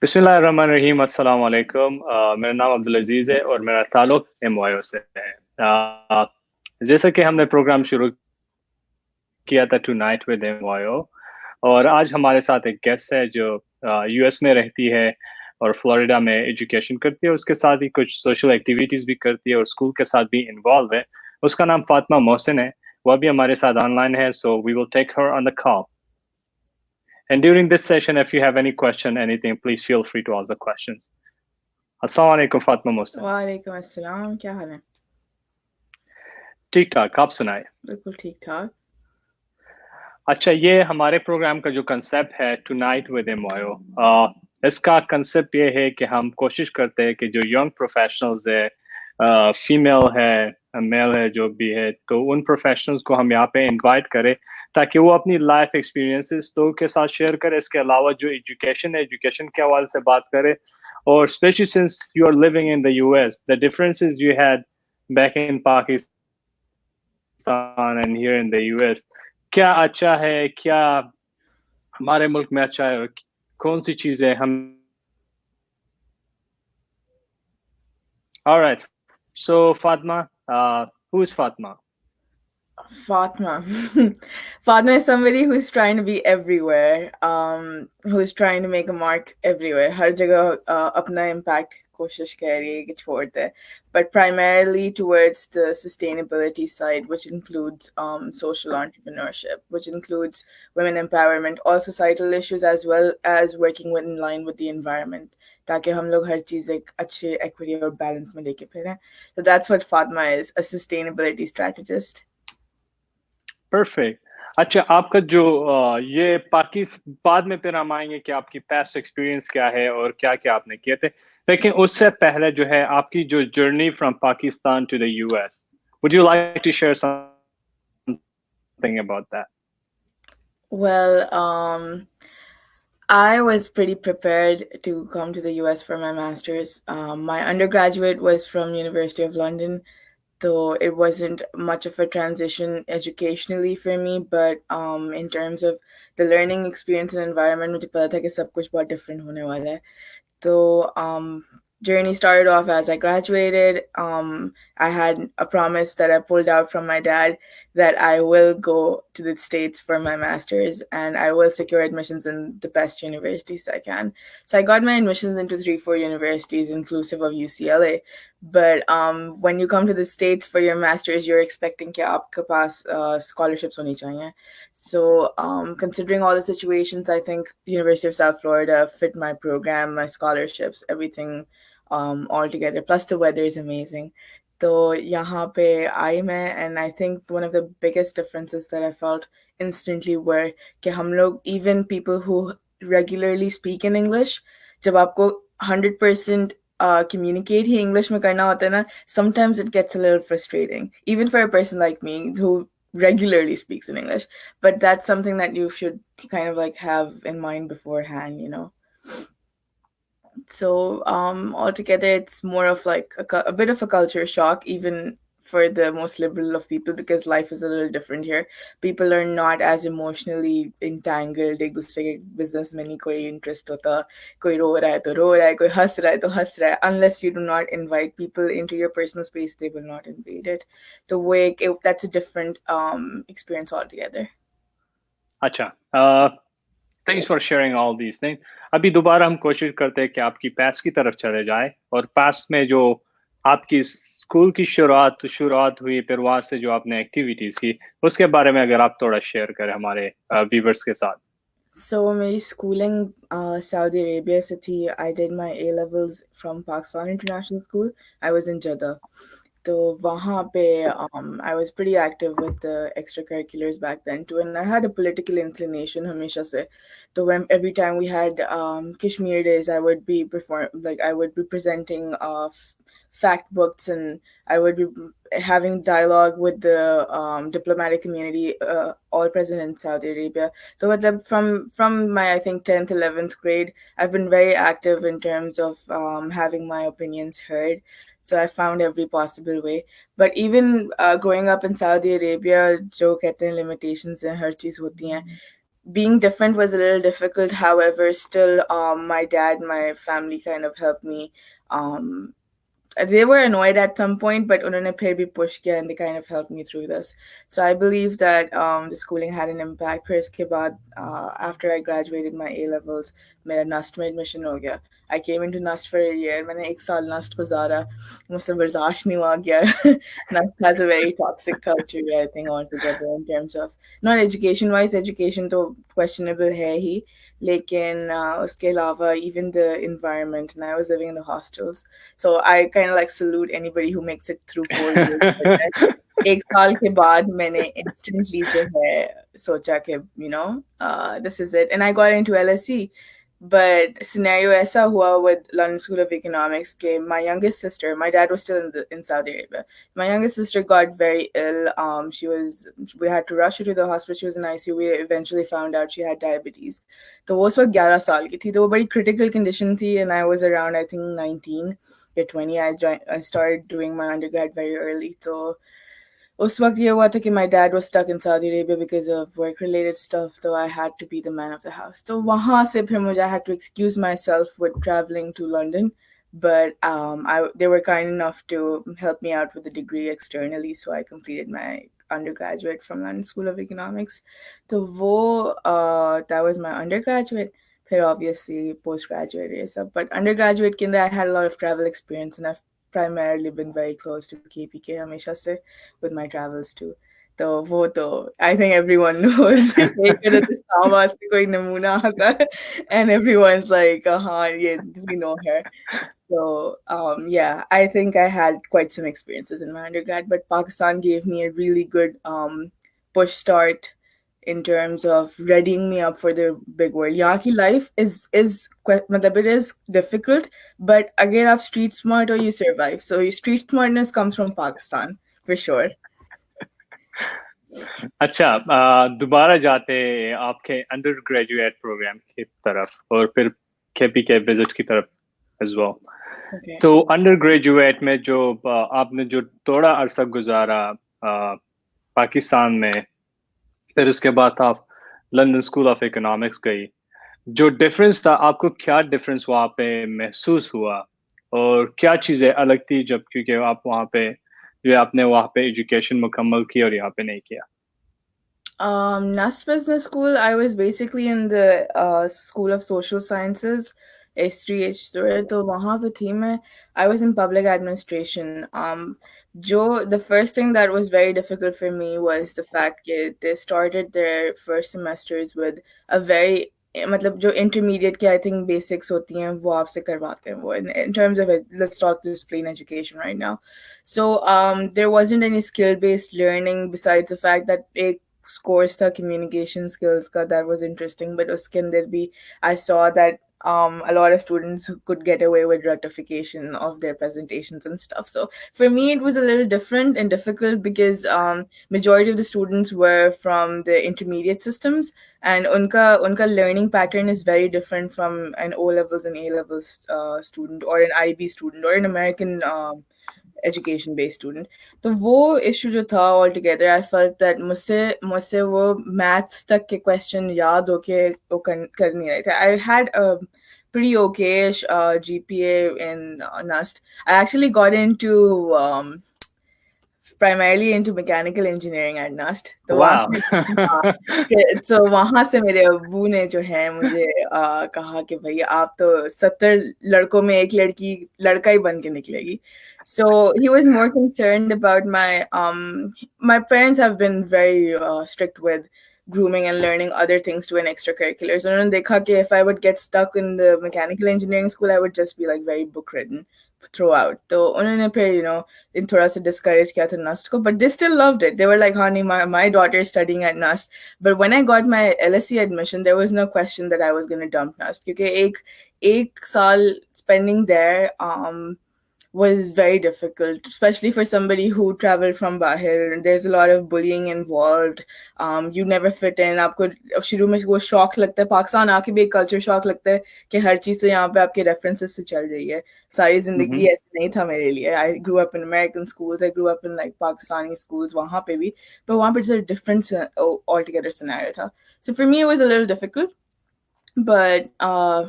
बिस्मिल्लाहिर्रहमानिर्रहीम अस्सलाम वालेकुम। मेरा नाम अब्दुल अजीज है और मेरा ताल्लुक MYO से है। जैसे कि हमने प्रोग्राम शुरू किया था टू नाइट विद MYO और आज हमारे साथ एक गेस्ट है जो US में रहती है और फ्लोरिडा में एजुकेशन करती है। उसके साथ ही कुछ सोशल एक्टिविटीज़ भी करती है और स्कूल के साथ भी इन्वॉल्व है। उसका नाम फातिमा मोहसिन है। वह भी हमारे साथ ऑनलाइन है, so we will take her on the call. And during this session, if you have any question, anything, please feel free to ask the questions. अस्सलाम वालेकुम फातिमा मोहसिन। वालेकुम अस्सलाम, क्या हाल है? ठीक ठाक, आप सुनाए। बिल्कुल ठीक ठाक। अच्छा, ये हमारे प्रोग्राम का जो कंसेप्ट है टुनाइट विद MYO, इसका कंसेप्ट ये है कि हम कोशिश करते हैं कि जो यंग प्रोफेशनल्स है, फीमेल है, मेल है, जो भी है, तो उन प्रोफेशनल्स को हम यहाँ पे इनवाइट करें ताकि वो अपनी लाइफ एक्सपीरियंसेस तो के साथ शेयर करें। इसके अलावा जो एजुकेशन है, एजुकेशन के हवाले से बात करें और specially since you are living in the US, the differences you had back in Pakistan and here in the US, क्या अच्छा है, क्या हमारे मुल्क में अच्छा है, और कौन सी चीजें हम। All right. So Fatma, who is Fatma? Fatima. Fatima is somebody who's trying to be everywhere, who's trying to make a mark everywhere. हर जगह अपना impact कोशिश कर रही है कि छोड़ दे, but primarily towards the sustainability side, which includes social entrepreneurship, which includes women empowerment, all societal issues, as well as working in line with the environment, ताकि हम लोग हर चीज़ एक अच्छे equity और balance में लेके फिरें. So that's what Fatima is, a sustainability strategist. Perfect. अच्छा, आपका जो ये पाकिस्तान, बाद में फिर हम आएंगे कि आपकी पास्ट एक्सपीरियंस क्या है और क्या क्या आपने किए थे, लेकिन उससे पहले जो है आपकी जो journey from Pakistan to the US, would you like to share something about that? Well, I was pretty prepared to come to the US for my master's. My undergraduate was from University of London, though it wasn't much of a transition educationally for me, but in terms of the learning experience and environment, मुझे पता था कि सब कुछ बहुत different होने वाला है. So journey started off as I graduated. I had a promise that I pulled out from my dad that I will go to the States for my master's and I will secure admissions in the best universities I can. So I got my admissions into 3-4 universities, inclusive of UCLA. But when you come to the States for your master's, you're expecting कि आपके पास scholarships होनी चाहिए. So considering all the situations, I think University of South Florida fit my program, my scholarships, everything all together. Plus the weather is amazing. So यहाँ पे आई मैं, and I think one of the biggest differences that I felt instantly were कि हम लोग, even people who regularly speak in English, जब आपको 100% communicate ही English में करना होता है ना, sometimes it gets a little frustrating, even for a person like me who regularly speaks in English. But that's something that you should kind of like have in mind beforehand, you know. So altogether, it's more of like a bit of a culture shock, even for the most liberal of people, because life is a little different here. People are not as emotionally entangled. एक दूसरे के business में नहीं कोई interest होता, कोई रो रहा है तो रो रहा है, कोई हंस रहा है तो हंस रहा है. Unless you do not invite people into your personal space, they will not invade it. The way that's a different experience altogether. अच्छा, thanks for sharing all these things. अभी दोबारा हम कोशिश करते हैं कि आपकी पास्ट की तरफ चले जाए और पास्ट में जो आपकी स्कूल की शुरुआत हुई, फिर वहां से जो आपने एक्टिविटीज की, उसके बारे में अगर आप थोड़ा शेयर करें हमारे व्यूवर्स के साथ। So my schooling Saudi Arabia se thi. I did my A levels from Pakistan International School. I was in Jeddah. So wahan pe I was pretty active with the extracurriculars back then too, and I had a political inclination hamesha se. So when every time we had Kashmir days, I would be presenting fact books, and I would be having dialogue with the diplomatic community, all present in Saudi Arabia. So from my, I think, 10th, 11th grade, I've been very active in terms of having my opinions heard. So I found every possible way. But even growing up in Saudi Arabia, जो कहते हैं limitations हैं, हर चीज़ होती हैं. being different was a little difficult. However, still, my dad, my family kind of helped me. Um, they were annoyed at some point, but उन्होंने फिर भी push किया and they kind of helped me through this. So I believe that the schooling had an impact. फिर इसके बाद after I graduated my A levels, मेरा NUST में admission हो गया. I came into NUST for a year. मैंने एक साल NUST गुजारा. मुझसे बर्दाश्त नहीं हुआ गया. NUST has a very toxic culture, I think, altogether in terms of not education wise. Education तो questionable है ही. लेकिन उसके अलावा even the environment, and I was living in the hostels, so I kind of like salute anybody who makes it through 4 years. But then, एक साल के बाद मैंने instantly जो है सोचा कि this is it, and I got into LSE. But scenario ऐसा हुआ with London School of Economics कि my youngest sister, my dad was still in Saudi Arabia. My youngest sister got very ill. We had to rush her to the hospital. She was in ICU. We eventually found out she had diabetes. तो वो उस वक्त 11 साल की थी. तो वो बड़ी critical condition थी, and I was around, I think, 19 or 20. I started doing my undergrad very early. So उस वक्त ये हुआ था कि my dad was stuck in Saudi Arabia because of work-related stuff, so I had to be the man of the house. तो वहाँ से फिर मुझे I had to excuse myself with traveling to London, but they were kind enough to help me out with the degree externally, so I completed my undergraduate from London School of Economics. तो वो that was my undergraduate. फिर obviously postgraduate ये सब, but undergraduate के अंदर I had a lot of travel experience, and I've primarily been very close to KPK हमेशा से with my travels too. तो वो तो I think everyone knows एक तरह से सावास से कोई नमूना आता है and everyone's like हाँ ये we know her. So yeah, I think I had quite some experiences in my undergrad, but Pakistan gave me a really good push start in terms of readying me up for the big world. यहाँ की life मतलब it is difficult, but अगर आप street smart or you survive. So your street smartness comes from Pakistan for sure. अच्छा, दोबारा जाते आपके under graduate programme की तरफ और फिर केपी के विजिट की तरफ as well. Okay. तो अंडर ग्रेजुएट में जो आपने जो थोड़ा अरसा गुजारा पाकिस्तान में, फिर उसके बाद आप लंदन स्कूल ऑफ इकोनॉमिक्स गई, जो डिफरेंस था आपको क्या डिफरेंस वहाँ पे महसूस हुआ और क्या चीज़ें अलग थी जब क्योंकि आप वहाँ पे जो आपने वहाँ पे एजुकेशन मुकम्मल की और यहाँ पे नहीं किया? NUST Business School, I was basically in the School of Social Sciences, S3H3. तो वहाँ पे थी मैं, I was in public administration. The first thing that was very difficult for me was the fact that they started their first semesters with a very मतलब जो intermediate के I think basics होती हैं वो आपसे करवाते हैं वो in terms of it, let's talk this plain education right now. So there wasn't any skill-based learning besides the fact that एक course था communication skills का, that was interesting, but उसके अंदर भी I saw that a lot of students who could get away with ratification of their presentations and stuff. So for me, it was a little different and difficult because majority of the students were from the intermediate systems, and unka learning pattern is very different from an O levels and A levels student or an IB student or an American education based student. तो वो issue जो था altogether, I felt that मुझसे वो math तक के question याद होके वो कर नहीं रहे थे. I had a pretty okay-ish GPA in NUST. I actually got into primarily into mechanical engineering at NUST. तो Wow. तो वहाँ से मेरे अब्बू ने जो है मुझे कहा कि भैया आप तो 70 लड़कों में एक लड़का ही बन के निकलेगी. So he was more concerned about my parents have been very strict with grooming and learning other things to an extracurriculars. उन्होंने देखा कि if I would get stuck in the mechanical engineering school, I would just be like very book ridden throughout. तो उन्होंने फिर in थोड़ा सा discourage किया था NUST को, but they still loved it. They were like, honey, my daughter is studying at NUST. But when I got my LSE admission, there was no question that I was going to dump NUST. क्योंकि एक साल spending there, was very difficult, especially for somebody who traveled from Bahir. There's a lot of bullying involved. You never fit in. आपको शुरू में वो शौक लगता है, पाकिस्तान आके भी एक कल्चर शौक लगता है कि हर चीज़ तो यहाँ पे आपके रेफरेंसेस से चल रही है. सारी जिंदगी Mm-hmm. ऐसे नहीं था मेरे लिए. I grew up in American schools. I grew up in like Pakistani schools. वहाँ पे भी, but वहाँ पे just a different altogether scenario था. So for me, it was a little difficult. But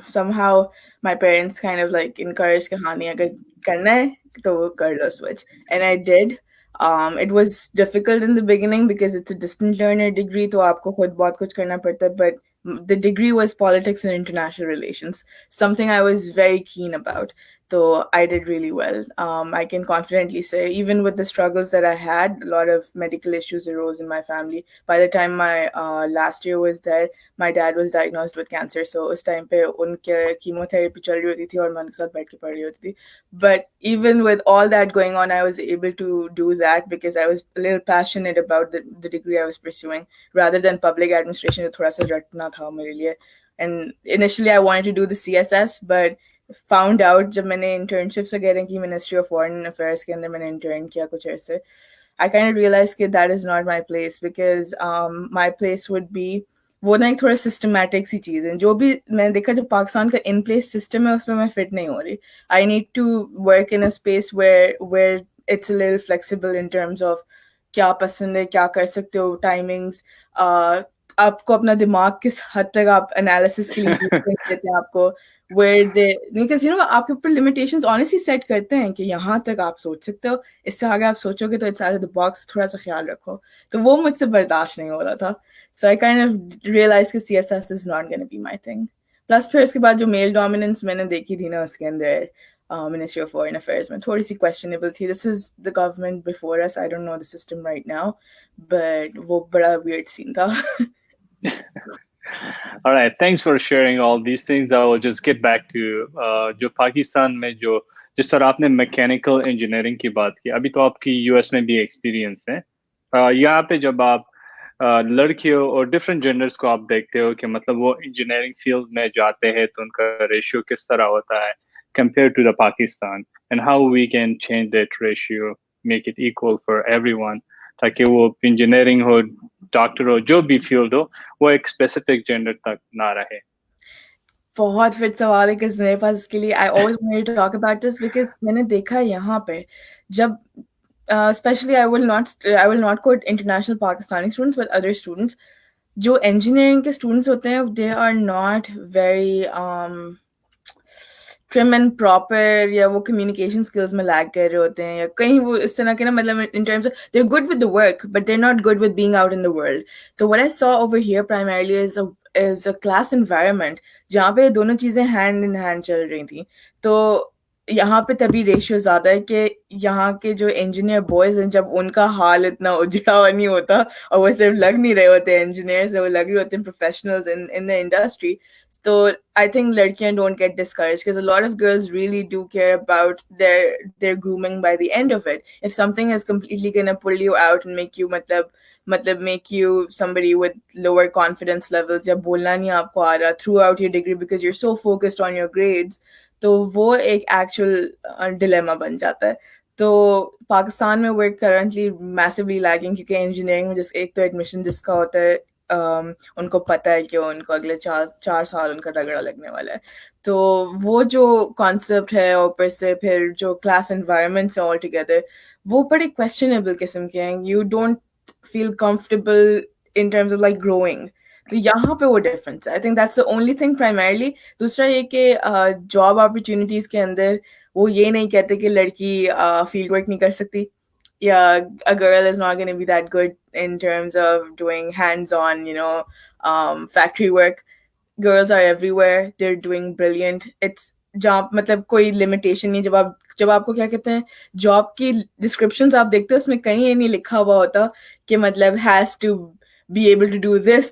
somehow my parents kind of like encouraged कि हाँ नहीं अगर करना है तो कर लो switch, and I did. It was difficult in the beginning because it's a distant learner degree, तो आपको खुद बहुत कुछ करना पड़ता है, but the degree was politics and international relations, something I was very keen about. So I did really well. I can confidently say, even with the struggles that I had, a lot of medical issues arose in my family. By the time my last year was there, my dad was diagnosed with cancer. So उस time पे उनके chemotherapy चल रही होती थी और मैं उनके साथ बैठ के पढ़ रही होती थी. But even with all that going on, I was able to do that because I was a little passionate about the degree I was pursuing, rather than public administration. जो थोड़ा सा रटना था मेरे लिए. And initially I wanted to do the CSS, but found out जब मैंने internships वगैरह की Ministry of Foreign Affairs के अंदर मैंने intern किया कुछ ऐसे, I kind of realized that that is not my place, because my place would be वो ना एक थोड़ा सिस्टमैटिक सी चीज़ है. जो भी मैंने देखा जो पाकिस्तान का इन प्लेस सिस्टम है उसमें मैं फिट नहीं हो रही. I need to work in a space where it's a little flexible in terms of क्या पसंद है, क्या कर सकते हो, टाइमिंग्स, आपको अपना दिमाग किस हद तक आप एनालिसिस के लिए यूज कर देते हैं आपको, where they, because you know आपके ऊपर limitations honestly set करते हैं कि यहाँ तक आप सोच सकते हो, इससे आगे आप सोचोगे तो it's out of the box, थोड़ा सा ख्याल रखो. तो वो मुझसे बर्दाश्त नहीं हो रहा था. So I kind of realized कि CSS is not going to be my thing. Plus फिर उसके बाद जो male dominance मैंने देखी थी ना उसके अंदर Ministry of Foreign Affairs में थोड़ी सी questionable थी. This is the government before us. I don't know the system right now, but वो बड़ा weird scene था. All right, thanks for sharing all these things. I will just get back to जो पाकिस्तान में जो जिस तरह आपने मैकेनिकल इंजीनियरिंग की बात की, अभी तो आपकी यूएस में भी एक्सपीरियंस है. यहाँ पे जब आप लड़कियों और डिफरेंट जेंडर्स को आप देखते हो कि मतलब वो इंजीनियरिंग फील्ड में जाते हैं तो उनका रेशियो किस तरह होता है compare to the Pakistan, and how we can change that ratio, make it equal for everyone, ताकि वो इंजीनियरिंग हो, डॉक्टर हो, जो भी फील्ड हो, वो एक स्पेसिफिक जेंडर तक ना रहे. बहुत फिट सवाल है किस मेरे पास इसके लिए. I always wanted to talk about this because मैंने देखा यहाँ पे जब especially I will not quote international Pakistani students but other students, जो engineering के students होते हैं they are not very trim and proper, या वो communication skills में lag कर रहे होते हैं, या कहीं वो इस तरह के ना, मतलब in terms of they're good with the work but they're not good with being out in the world. So what I saw over here primarily is a class environment जहाँ पे दोनों चीजें hand in hand चल रही थी. तो यहाँ पे तभी रेशियो ज्यादा है कि यहाँ के जो इंजीनियर बॉयज हैं जब उनका हाल इतना उजड़ा हुआ नहीं होता और वो सिर्फ लग नहीं रहे होते इंजीनियर्स, वो लग रहे होते हैं professionals in the industry. So I think ladkiyan don't get discouraged because a lot of girls really do care about their grooming by the end of it. If something is completely gonna pull you out and make you make you somebody with lower confidence levels या बोलना नहीं आपको आ रहा throughout your degree because you're so focused on your grades, तो वो एक actual dilemma बन जाता है. तो पाकिस्तान में we're currently massively lagging क्योंकि इंजीनियरिंग में जिस एक तो एडमिशन जिसका होता है उनको पता है कि उनको अगले 4 साल उनका रगड़ा लगने वाला है. तो वो जो कॉन्सेप्ट है ऊपर से फिर जो क्लास एनवायरनमेंट्स है ऑल टुगेदर वो बड़े क्वेश्चनेबल किस्म के हैं. You don't feel comfortable in terms of like growing. तो यहाँ पे वो डिफरेंस है. I think that's the only thing primarily. दूसरा ये कि जॉब अपॉर्चुनिटीज के अंदर वो ये नहीं कहते कि लड़की फील्ड वर्क नहीं कर सकती. Yeah, a girl is not going to be that good in terms of doing hands-on, factory work. Girls are everywhere. They're doing brilliant. It's job, मतलब कोई limitation नहीं. जब आपको क्या कहते हैं जॉब की descriptions आप देखते हो उसमें कहीं ये नहीं लिखा हुआ होता कि मतलब has to be able to do this,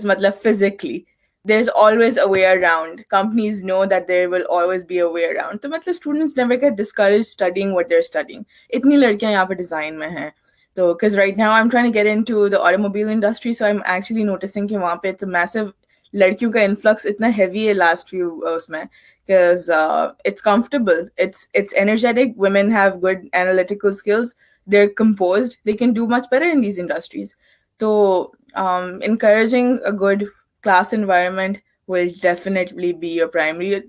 मतलब physically. There's always a way around. Companies know that there will always be a way around. तो मतलब students never get discouraged studying what they're studying. इतनी लड़कियां यहाँ पे design में हैं. So, because right now I'm trying to get into the automobile industry, so I'm actually noticing कि वहाँ पे it's a massive लड़कियों का influx इतना heavy है last few उसमें, because it's comfortable, it's energetic, women have good analytical skills, they're composed, they can do much better in these industries. So encouraging a good class environment will definitely be your primary.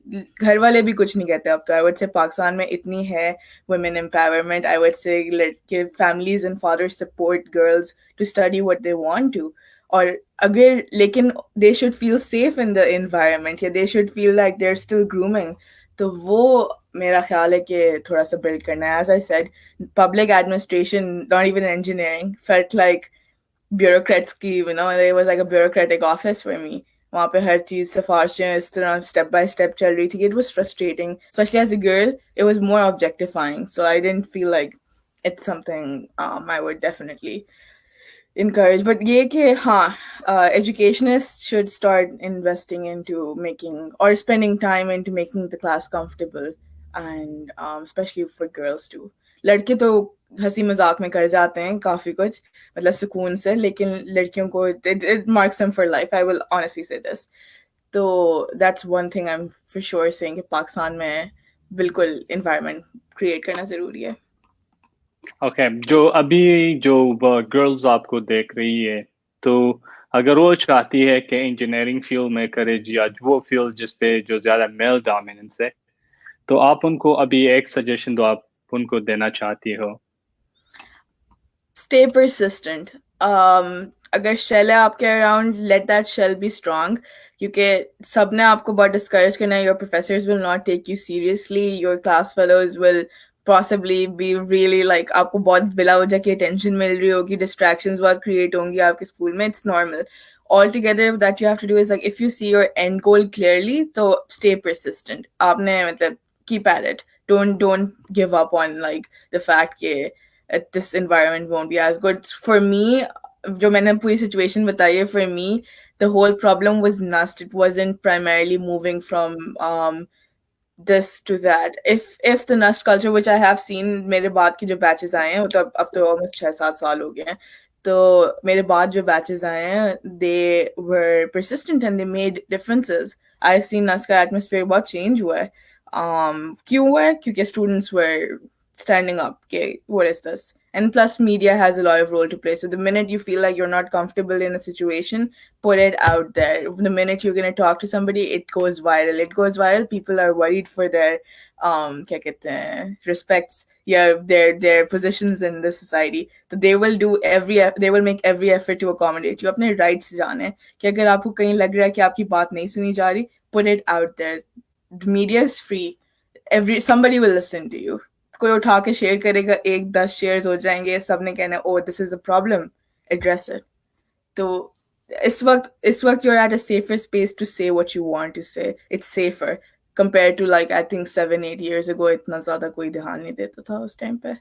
घर वाले भी कुछ नहीं कहते अब तो. I would say Pakistan में इतनी है women empowerment. I would say let give families and fathers support girls to study what they want to. और अगर लेकिन they should feel safe in the environment, या they should feel like they're still grooming. तो वो मेरा ख्याल है कि थोड़ा सा build करना है. As I said, public administration, not even engineering, felt like bureaucrats की, you know, it was like a bureaucratic office for me. वहाँ पे हर चीज सिफारिशें इस तरह step by step चल रही थी. It was frustrating, especially as a girl. It was more objectifying, so I didn't feel like it's something I would definitely encourage. But ये कि हाँ, educationists should start investing into making or spending time into making the class comfortable, and especially for girls too. लड़के तो हंसी मजाक में कर जाते हैं काफी कुछ, मतलब सुकून से, लेकिन लड़कियों को it marks them for life. I will honestly say this. तो that's one thing I'm for sure saying कि पाकिस्तान में बिल्कुल environment create करना जरूरी है. ओके जो अभी जो गर्ल्स आपको देख रही है, तो अगर वो चाहती है कि इंजीनियरिंग फील्ड में करे या वो फील्ड जिस पे जो ज़्यादा मेल डोमिनेंस है, तो आप उनको अभी एक सजेशन दो, आप उनको देना चाहती हो. Stay persistent. अगर शेल है आपके around, let that shell be strong, क्योंकि सबने आपको बहुत डिस्करेज करना है. Your professors will not take you seriously, your class fellows will possibly be really like आपको बहुत बिला वजह की attention मिल रही होगी, distractions बहुत create होंगी आपके स्कूल में. It's normal. Altogether that you have to do is like if you see your end goal clearly, तो stay persistent. आपने मतलब keep at it. Don't give up on like the fact that this environment won't be as good. For me, जो मैंने पूरी situation बताई है, for me the whole problem was nust. It wasn't primarily moving from this to that. If the nust culture, which I have seen, मेरे बाद की जो batches आए हैं, तो अब तो almost 6-7 साल हो गए हैं, तो मेरे बाद जो batches आए हैं, they were persistent and they made differences. I've seen nust का atmosphere बहुत change हुआ है. क्यों हुआ है? क्योंकि students were standing up. Okay, what is this? And plus, media has a lot of role to play. So the minute you feel like you're not comfortable in a situation, put it out there. The minute you're going to talk to somebody, it goes viral. It goes viral. People are worried for their क्या कहते हैं, respects, yeah, their positions in the society. So they will make every effort to accommodate you. अपने rights जाने कि अगर आपको कहीं लग रहा है कि आपकी बात नहीं सुनी जा रही, put it out there. The media is free. Somebody will listen to you. कोई उठा के शेयर करेगा, 1-10 शेयर्स हो जाएंगे, सबने कहना oh this is a problem, address it. तो इस वक्त you're at a safer space to say what you want to say. It's safer compared to like I think 7-8 years ago. इतना ज्यादा कोई ध्यान नहीं देता था उस टाइम पे.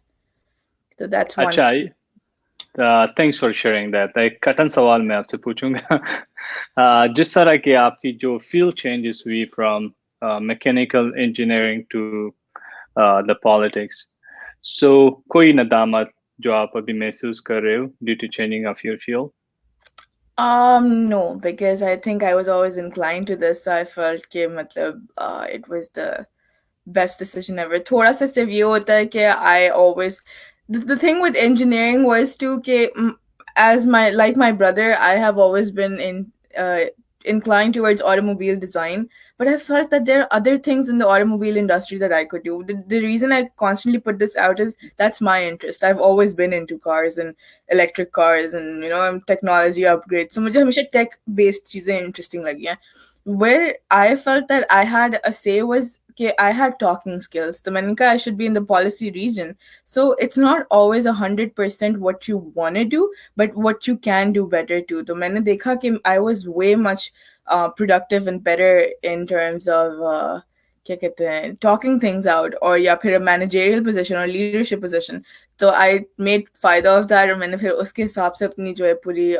तो that's one. अच्छा, थैंक्स फॉर शेयरिंग दैट. एक कटन सवाल मैं आपसे पूछूंगा. जिस तरह की आपकी जो फील्ड चेंजेस हुई from mechanical engineering to the politics. So, कोई नदामत जो आप अभी महसूस कर रहे हो due to changing of your field? No, because I think I was always inclined to this. So I felt कि मतलब it was the best decision ever. थोड़ा सा सिर्फ ये होता है कि I always the thing with engineering was too कि as my brother, I have always been inclined towards automobile design, but I felt that there are other things in the automobile industry that I could do. The reason I constantly put this out is that's my interest. I've always been into cars and electric cars and technology upgrades. So मुझे हमेशा tech based चीजें interesting लगी हैं. Where I felt that I had a say was I had talking skills. So I should be in the policy region. So it's not always 100% what you want to do, but what you can do better too. So मैंने देखा कि I was way much productive and better in terms of क्या कहते हैं, talking things out, or या फिर a managerial position or leadership position. So I made फायदा of that, और मैंने फिर उसके हिसाब से अपनी जो है पूरी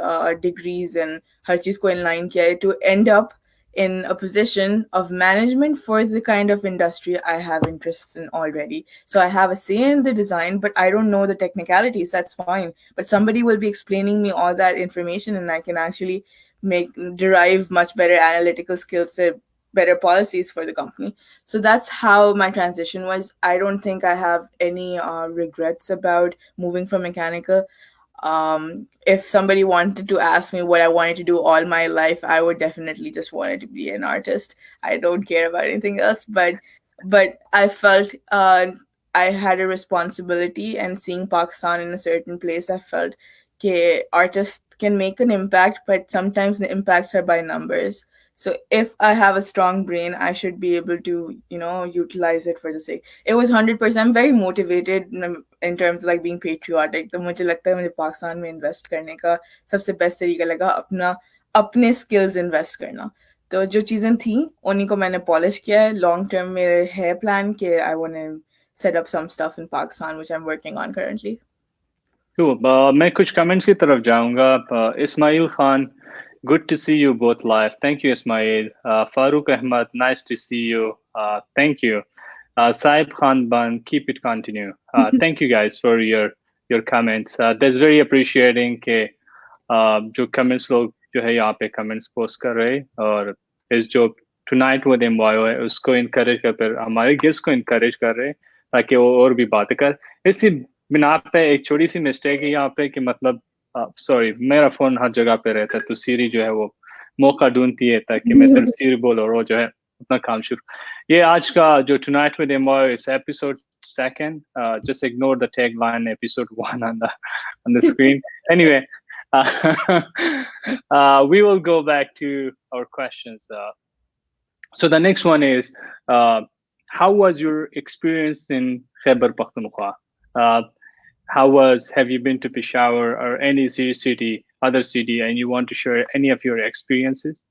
degrees and हर चीज को in line किया है to end up in a position of management for the kind of industry I have interests in already. So I have a say in the design, but I don't know the technicalities. That's fine. But somebody will be explaining me all that information, and I can actually make derive much better analytical skills, better policies for the company. So that's how my transition was. I don't think I have any regrets about moving from mechanical. If somebody wanted to ask me what I wanted to do all my life, I would definitely just wanted to be an artist. I don't care about anything else, but I felt I had a responsibility, and seeing Pakistan in a certain place, I felt that artists can make an impact, but sometimes the impacts are by numbers. So if I have a strong brain, I should be able to, utilize it for the sake. It was 100%. I'm very motivated in terms of like being patriotic. तो मुझे लगता है मुझे पाकिस्तान में invest करने का सबसे best तरीका लगा अपने skills invest करना. तो जो चीज़ें थी उन्हीं को मैंने polish किया है. Long term मेरे है plan कि I want to set up some stuff in Pakistan, which I'm working on currently. मैं कुछ कमेंट्स की तरफ जाऊंगा. Ismail Khan, good to see you both live. Thank you, Ismail. Farooq Ahmad, nice to see you. Thank you. Saib Khan Ban, keep it continue. Thank you guys for your comments. That's very appreciating कि जो comments लोग जो है यहाँ पे comments post कर रहे, और इस जो tonight with MYO है उसको encourage कर, फिर हमारे guest को encourage कर रहे ताकि वो और भी बातें कर. इसी बिना पे एक छोटी सी मिस्टेक है यहाँ पे कि मतलब सॉरी, मेरा फोन हर जगह पे रहता है, तो सीरी जो है वो मौका ढूंढती है ताकि मैं सिर्फ सीरी बोल और वो जो है अपना काम शुरू. ये आज का जो Tonight with MYO is episode 2. Just ignore the tagline episode 1 on the screen. Anyway, we will go back to our questions. So the next one is, how was your experience in Khyber Pakhtunkhwa? Have you been to Peshawar or any other city, and you want to share any of your experiences?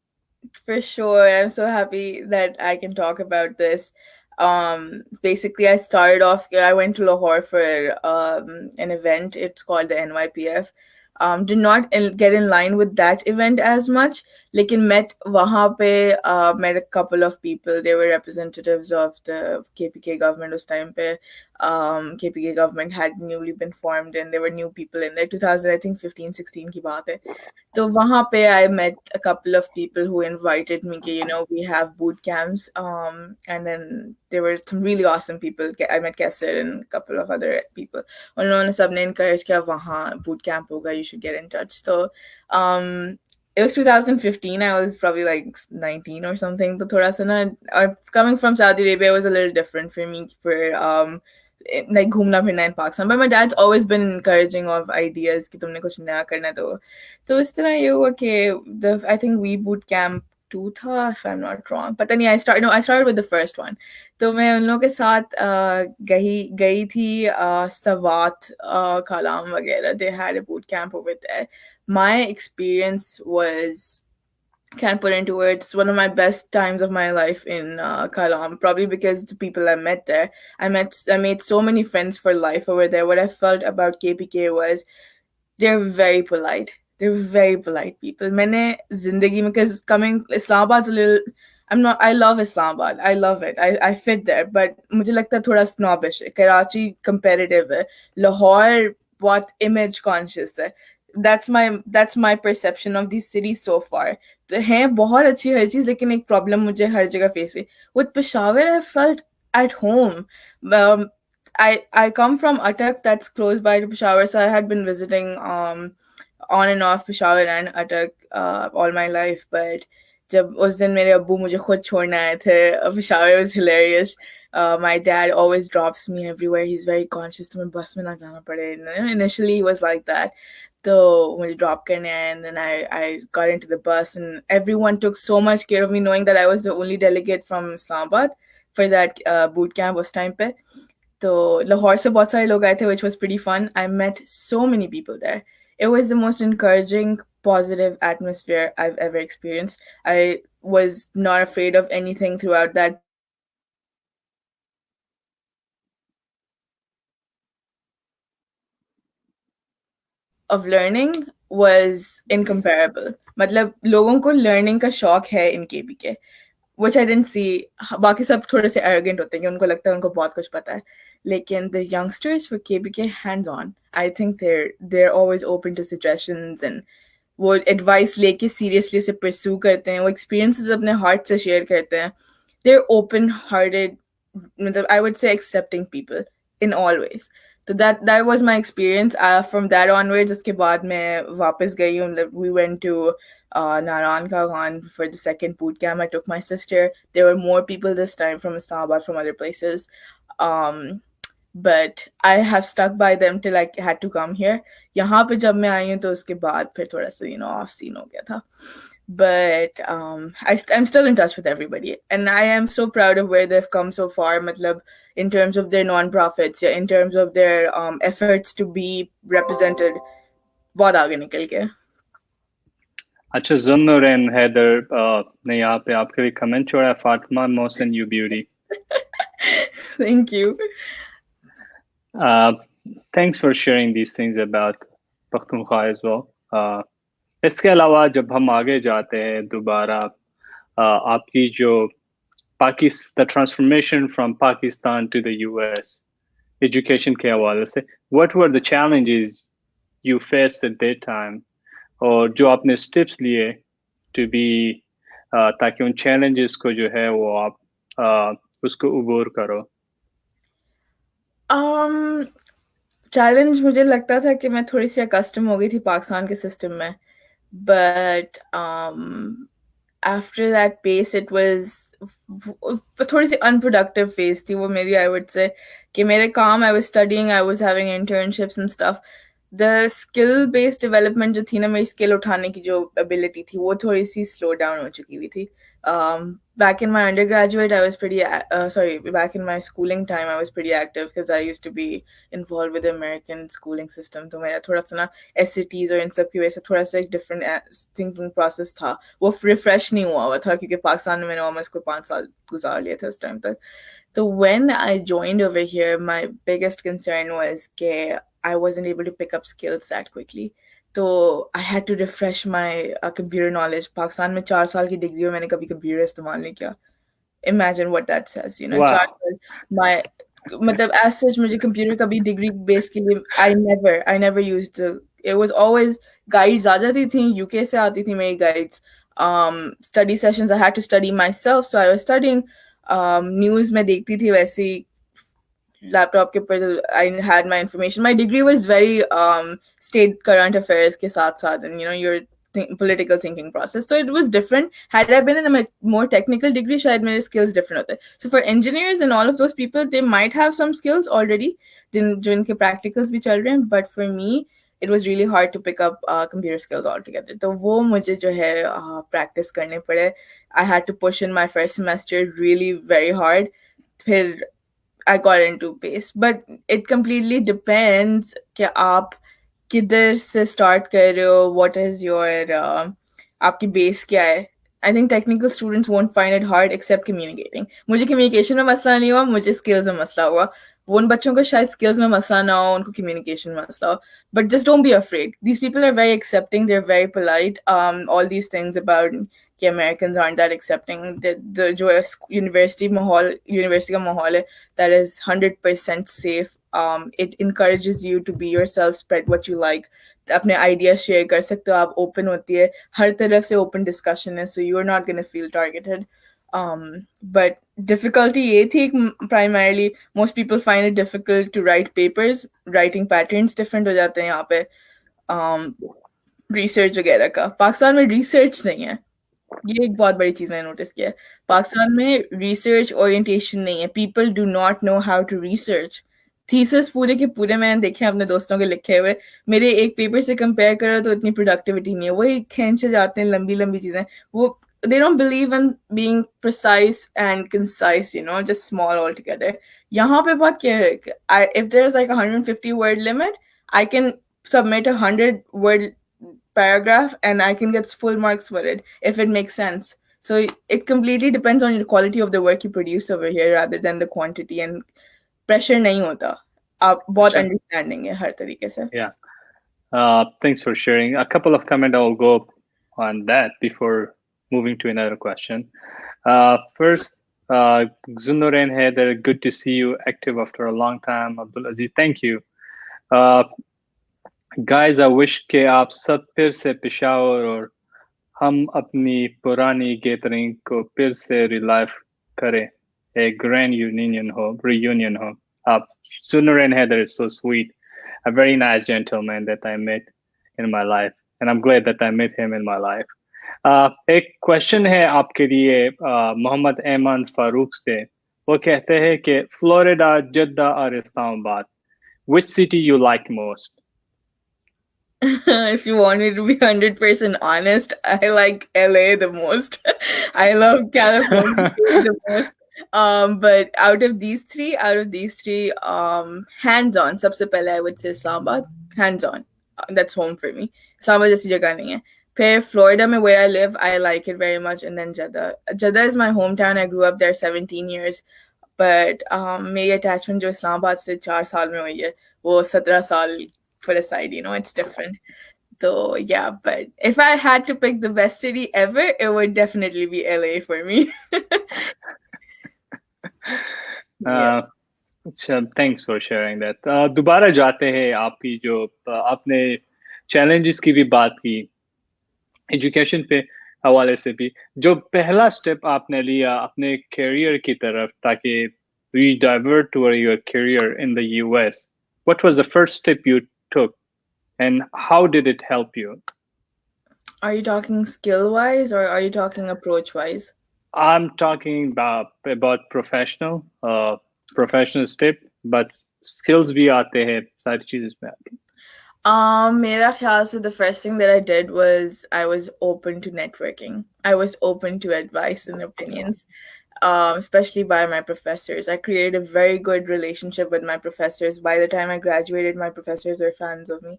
For sure. I'm so happy that I can talk about this. Basically, I went to Lahore for an event. It's called the NYPF. Did not get in line with that event as much. Lekin met a couple of people. They were representatives of the KPK government उस time पे. KPK government had newly been formed, and there were new people in there. 2015-16 की बात है. So वहाँ पे I met a couple of people who invited me कि, we have boot camps. And then there were some really awesome people. I met Kesser and a couple of other people. उन्होंने सबने encourage किया वहाँ boot camp होगा, you should get in touch. So it was 2015. I was probably like 19 or something. तो थोड़ा सा ना, coming from Saudi Arabia, it was a little different for me for like घूमना फिरना in Pakistan. But my dad's always been encouraging of ideas कि तुमने कुछ नया करना तो इस तरह ये हुआ कि I think we boot camp 2 था, if I'm not wrong. But then I started with the first one. तो मैं उन लोगों के साथ गई थी Sawat, Kalam वगैरह. They had a boot camp over there. My experience was, can't put into words, one of my best times of my life in Kalam, probably because the people I met there. I made so many friends for life over there. What I felt about KPK was they're very polite. They're very polite people. मैंने जिंदगी में, because coming Islamabad's a little, I love Islamabad. I love it. I fit there. But मुझे लगता है थोड़ा snobbish है. Karachi competitive है. Lahore बहुत image conscious है. That's my perception of these cities so far. तो हैं बहुत अच्छी हर चीज, लेकिन एक problem मुझे हर जगह face है. With Peshawar, I felt at home. I come from Attak, that's close by to Peshawar, so I had been visiting on and off Peshawar and Attak all my life. But जब उस दिन मेरे अब्बू मुझे खुद छोड़ने आए थे Peshawar, was hilarious. My dad always drops me everywhere. He's very conscious तुम्हें बस में ना जाना पड़े. Initially he was like that. So when you drop करने आए, and then I got into the bus, and everyone took so much care of me, knowing that I was the only delegate from Islamabad for that boot camp उस time पे. तो लाहौर से बहुत सारे लोग आए थे, which was pretty fun. I met so many people there. It was the most encouraging, positive atmosphere I've ever experienced. I was not afraid of anything throughout that of learning was incomparable. मतलब लोगों को learning का शौक है in KPK, which I didn't see. बाकी सब थोड़े से arrogant होते हैं कि उनको लगता है उनको बहुत कुछ पता है. लेकिन the youngsters for KPK hands on. I think they're always open to suggestions, and वो एडवाइस लेके सीरियसली उसे परस्यू करते हैं, वो एक्सपीरियंसेस अपने हार्ट से शेयर करते हैं. They're open hearted, I would say accepting people in all ways. So that was my experience. From that onwards, उसके बाद मैं वापस गई हूँ. We went to Naran Khan for the second boot camp. I took my sister. There were more people this time from Islamabad, from other places. Um, but I have stuck by them till I had to come here. यहाँ पे जब मैं आई हूँ तो उसके बाद फिर थोड़ा सा off scene हो गया था. But I'm still in touch with everybody, and I am so proud of where they've come so far. Matlab, in terms of their non-profits, in terms of their efforts to be represented. बहुत आगे निकल के. अच्छा, जुन्नूर and Haider ने यहाँ पे आपके लिए कमेंट छोड़ा है. Fatima, Mohsin, you beauty. Thank you. Thanks for sharing these things about Pakhtunkhwa as well. इसके अलावा जब हम आगे जाते हैं दोबारा, आपकी जो the transformation from Pakistan to the US education के हवाले से, what were the challenges you faced at that time, और जो आपने steps लिए to be ताकि उन challenges को जो है वो आप उसको उबूर करो? चैलेंज मुझे लगता था कि मैं थोड़ी सी अकस्टम हो गई थी पाकिस्तान के सिस्टम में, but after that pace it was थोड़ी सी unproductive phase थी वो मेरी. I would say कि मेरे काम, I was studying, I was having internships and stuff. The skill based development जो थी ना, मेरी skill उठाने की जो ability थी वो थोड़ी सी slow down हो चुकी हुई थी. Back in my undergraduate, I was back in my schooling time, I was pretty active because I used to be involved with the American schooling system. तो मेरा थोड़ा सा ना SATs और इन सब की वजह से थोड़ा सा एक different thinking process था. वो refresh नहीं हुआ था क्योंकि पाकिस्तान में मैंने almost को 5 साल गुजार लिए थे उस time तक. So when I joined over here, my biggest concern was that I wasn't able to pick up skills that quickly. So I had to refresh my computer knowledge. Pakistan में 4 साल की डिग्री में मैंने कभी computer इस्तेमाल नहीं किया. Imagine what that says, you know. Wow. 4 साल मतलब as such मुझे कंप्यूटर का भी डिग्री बेस के लिए I never used it was always guides आ जाती थी, UK से आती थी मेरी guides. Study sessions I had to study myself, so I was studying. News में देखती थी वैसे ही laptop के ऊपर I had my information. My degree was very state current affairs के साथ and you know your political thinking process. So it was different. Had I been in a more technical degree, शायद मेरे skills different होते. So for engineers and all of those people, they might have some skills already जो इनके practicals भी चल रहे हैं. But for me, it was really hard to pick up computer skills altogether. तो वो मुझे जो है practice करने पड़े. I had to push in my first semester really very hard. फिर I got into pace, but it completely depends कि आप किधर से start कर रहे हो, what is your आपकी base क्या है. I think technical students won't find it hard except communicating. मुझे communication में मसला नहीं हुआ, मुझे skills में मसला हुआ. वो उन बच्चों को शायद skills में मसला ना हो, उनको communication में मसला हो. But just don't be afraid. These people are very accepting. They're very polite. All these things about कि Americans aren't that accepting. The जो university का माहौल है, that is 100% safe. It encourages you to be yourself, spread what you like. अपने ideas share कर सकते हो आप, open होती है, हर तरफ से open discussion है, so you are not going to feel targeted. But difficulty ये थी primarily most people find it difficult to write papers. Writing patterns different हो जाते हैं यहाँ पे. Research वगैरह का पाकिस्तान में research नहीं है. ये एक बहुत बड़ी चीज मैंने नोटिस किया है. पाकिस्तान में रिसर्च ओरिएंटेशन नहीं है. People do not know how to research. Thesis पूरे के पूरे मैंने देखे अपने दोस्तों के लिखे हुए. मेरे एक पेपर से कंपेयर करो तो इतनी प्रोडक्टिविटी नहीं है. वही खींचे जाते हैं लंबी लंबी चीजें. वो they don't believe in being precise and concise, you know, just small altogether. यहाँ पे बात क्या है? If there's like 150 word limit, I can submit a 100 word paragraph and I can get full marks for it if it makes sense. So it completely depends on the quality of the work you produce over here rather than the quantity, and pressure नहीं होता. आप बहुत understanding है हर तरीके से. Yeah. Thanks for sharing. A couple of comments I'll go on that before moving to another question. First, Zunnur and Heather, good to see you active after a long time. Abdul Aziz, thank you. Guys I wish के आप सब फिर से पेशावर और हम अपनी पुरानी gathering को फिर से रिलाइव करें. A grand reunion हो. Sooner and Heather is so sweet. A very nice gentleman that I met in my life. And I'm glad that I met him in my life. एक question है आपके लिए मोहम्मद ऐमान फारूक से. वो कहते हैं कि फ्लोरिडा, जद्दा और Islamabad, which city you like most? If you want me to be 100% honest, I like LA the most. I love California the most. But out of these three, hands on. Sabse pehle I would say Islamabad, hands on. That's home for me. Islamabad jaisi jagah nahi hai. फिर Florida में where I live, I like it very much. And then Jeddah. Jeddah is my hometown. I grew up there 17 years. But मेरी attachment जो इस्लामाबाद से 4 साल में हुई है, वो 17 साल for a side, it's different. So yeah, but if I had to pick the best city ever, it would definitely be LA for me. Yeah. Thanks for sharing that. दोबारा जाते हैं आपकी जो आपने challenges की भी बात की, education पे हवाले से भी, जो पहला step आपने लिया अपने career की तरफ ताकि you divert toward your career in the US, what was the first step you took and how did it help you? Are you talking skill-wise or are you talking approach-wise? I'm talking about professional step, but skills भी आते हैं, सारी चीजें इसमें आती हैं. मेरा ख्याल से the first thing that I did was I was open to networking. I was open to advice and opinions, especially by my professors. I created a very good relationship with my professors. By the time I graduated, my professors were fans of me.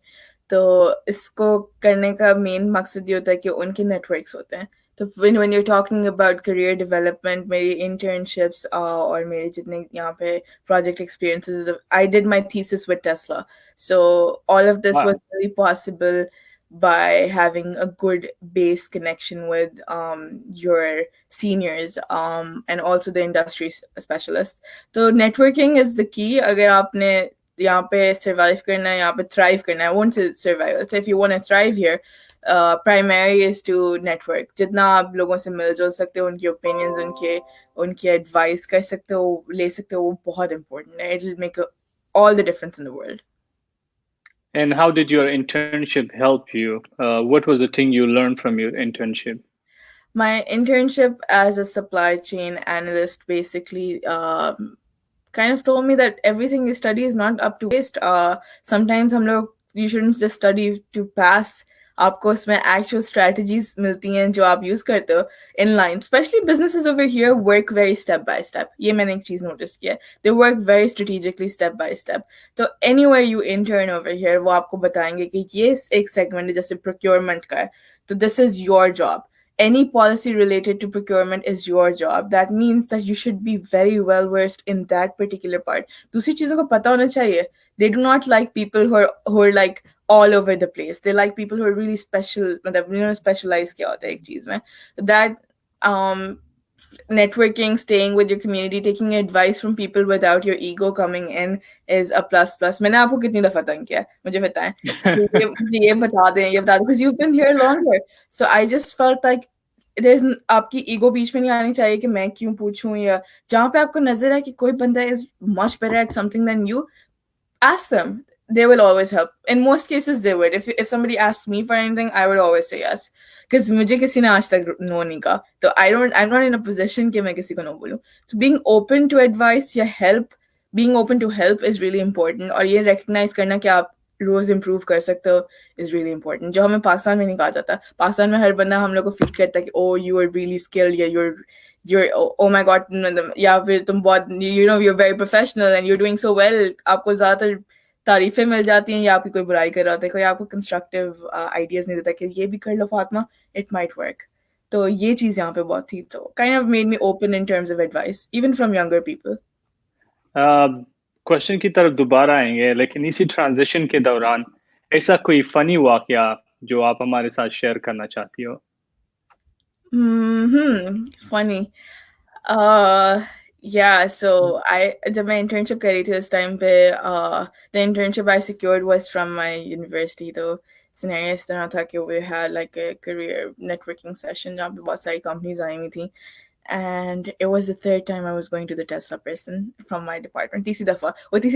तो इसको करने का main मकसद ये होता है कि उनके नेटवर्क्स होते हैं. तो when you're talking about career development, मेरी internships और मेरे जितने यहाँ पे project experiences, I did my thesis with Tesla. So all of this was really possible by having a good base connection with your seniors and also the industry specialists. So networking is the key. अगर आपने यहाँ पे survive करना है, यहाँ पे thrive करना है, I won't say survival. So if you want to thrive here, primary is to network. जितना आप लोगों से मिल जुल सकते हो, उनकी opinions, उनकी advice कर सकते हो, ले सकते हो, वो बहुत important है. It'll make all the difference in the world. And how did your internship help you? What was the thing you learned from your internship? My internship as a supply chain analyst basically kind of told me that everything you study is not up to waste. Sometimes you shouldn't just study to pass. आपको उसमें actual strategies मिलती हैं जो आप use करते हो in line. Especially businesses over here work very step by step. ये मैंने एक चीज notice किया. They work very strategically step by step. तो anywhere you intern over here, वो आपको बताएंगे कि ये एक segment है जैसे procurement का है. तो this is your job. Any policy related to procurement is your job. That means that you should be very well versed in that particular part. दूसरी चीजों को पता होना चाहिए. They do not like people who are like all over the place. They like people who are really special, specialized क्या होता है एक चीज में. That networking, staying with your community, taking advice from people without your ego coming in is a plus. मैंने आपको कितनी दफा तंग किया, मुझे बताएं. ये बता दें, because you've been here longer. So I just felt like there's आपकी ego बीच में नहीं आनी चाहिए कि मैं क्यों पूछूं, या जहाँ पे आपको नजर है कि कोई बंदा is much better at something than you, ask them. They will always help. In most cases, they would. If somebody asks me for anything, I would always say yes. Because मुझे किसी ने आज तक no नहीं कहा. So I'm not in a position कि मैं किसी को no बोलूं. So being open to advice या help, being open to help is really important. और ये recognize करना कि आप रोज improve कर सकते हो is really important. जो हमें पाकिस्तान में नहीं कहा जाता. पाकिस्तान में हर बंदा हम लोग को फील करता है कि oh you are really skilled, या you're oh my god, या फिर तुम बहुत you're very professional and you're doing so well. आपको ज़्यादातर तारीफें मिल जाती हैं या आपकी कोई बुराई कर रहा होता है, कोई आपको कंस्ट्रक्टिव आइडियाज नहीं देता कि ये भी कर लो फातिमा, इट माइट वर्क. तो ये चीज यहाँ पे बहुत थी. तो kind of made me open in terms of advice even from younger people. Question की तरफ दोबारा आएंगे, लेकिन इसी ट्रांजिशन के दौरान ऐसा कोई फनी वाकया जो आप हमारे साथ शेयर करना चाहती हो? फनी Yeah, so जब मैं internship कर रही थी उस time पे the internship I secured was from my university. तो scenario इस तरह था कि we had like a career networking session जहाँ पे बहुत सारी companies आई हुई थी, and it was the third time I was going to the Tesla person from my department. तीसरी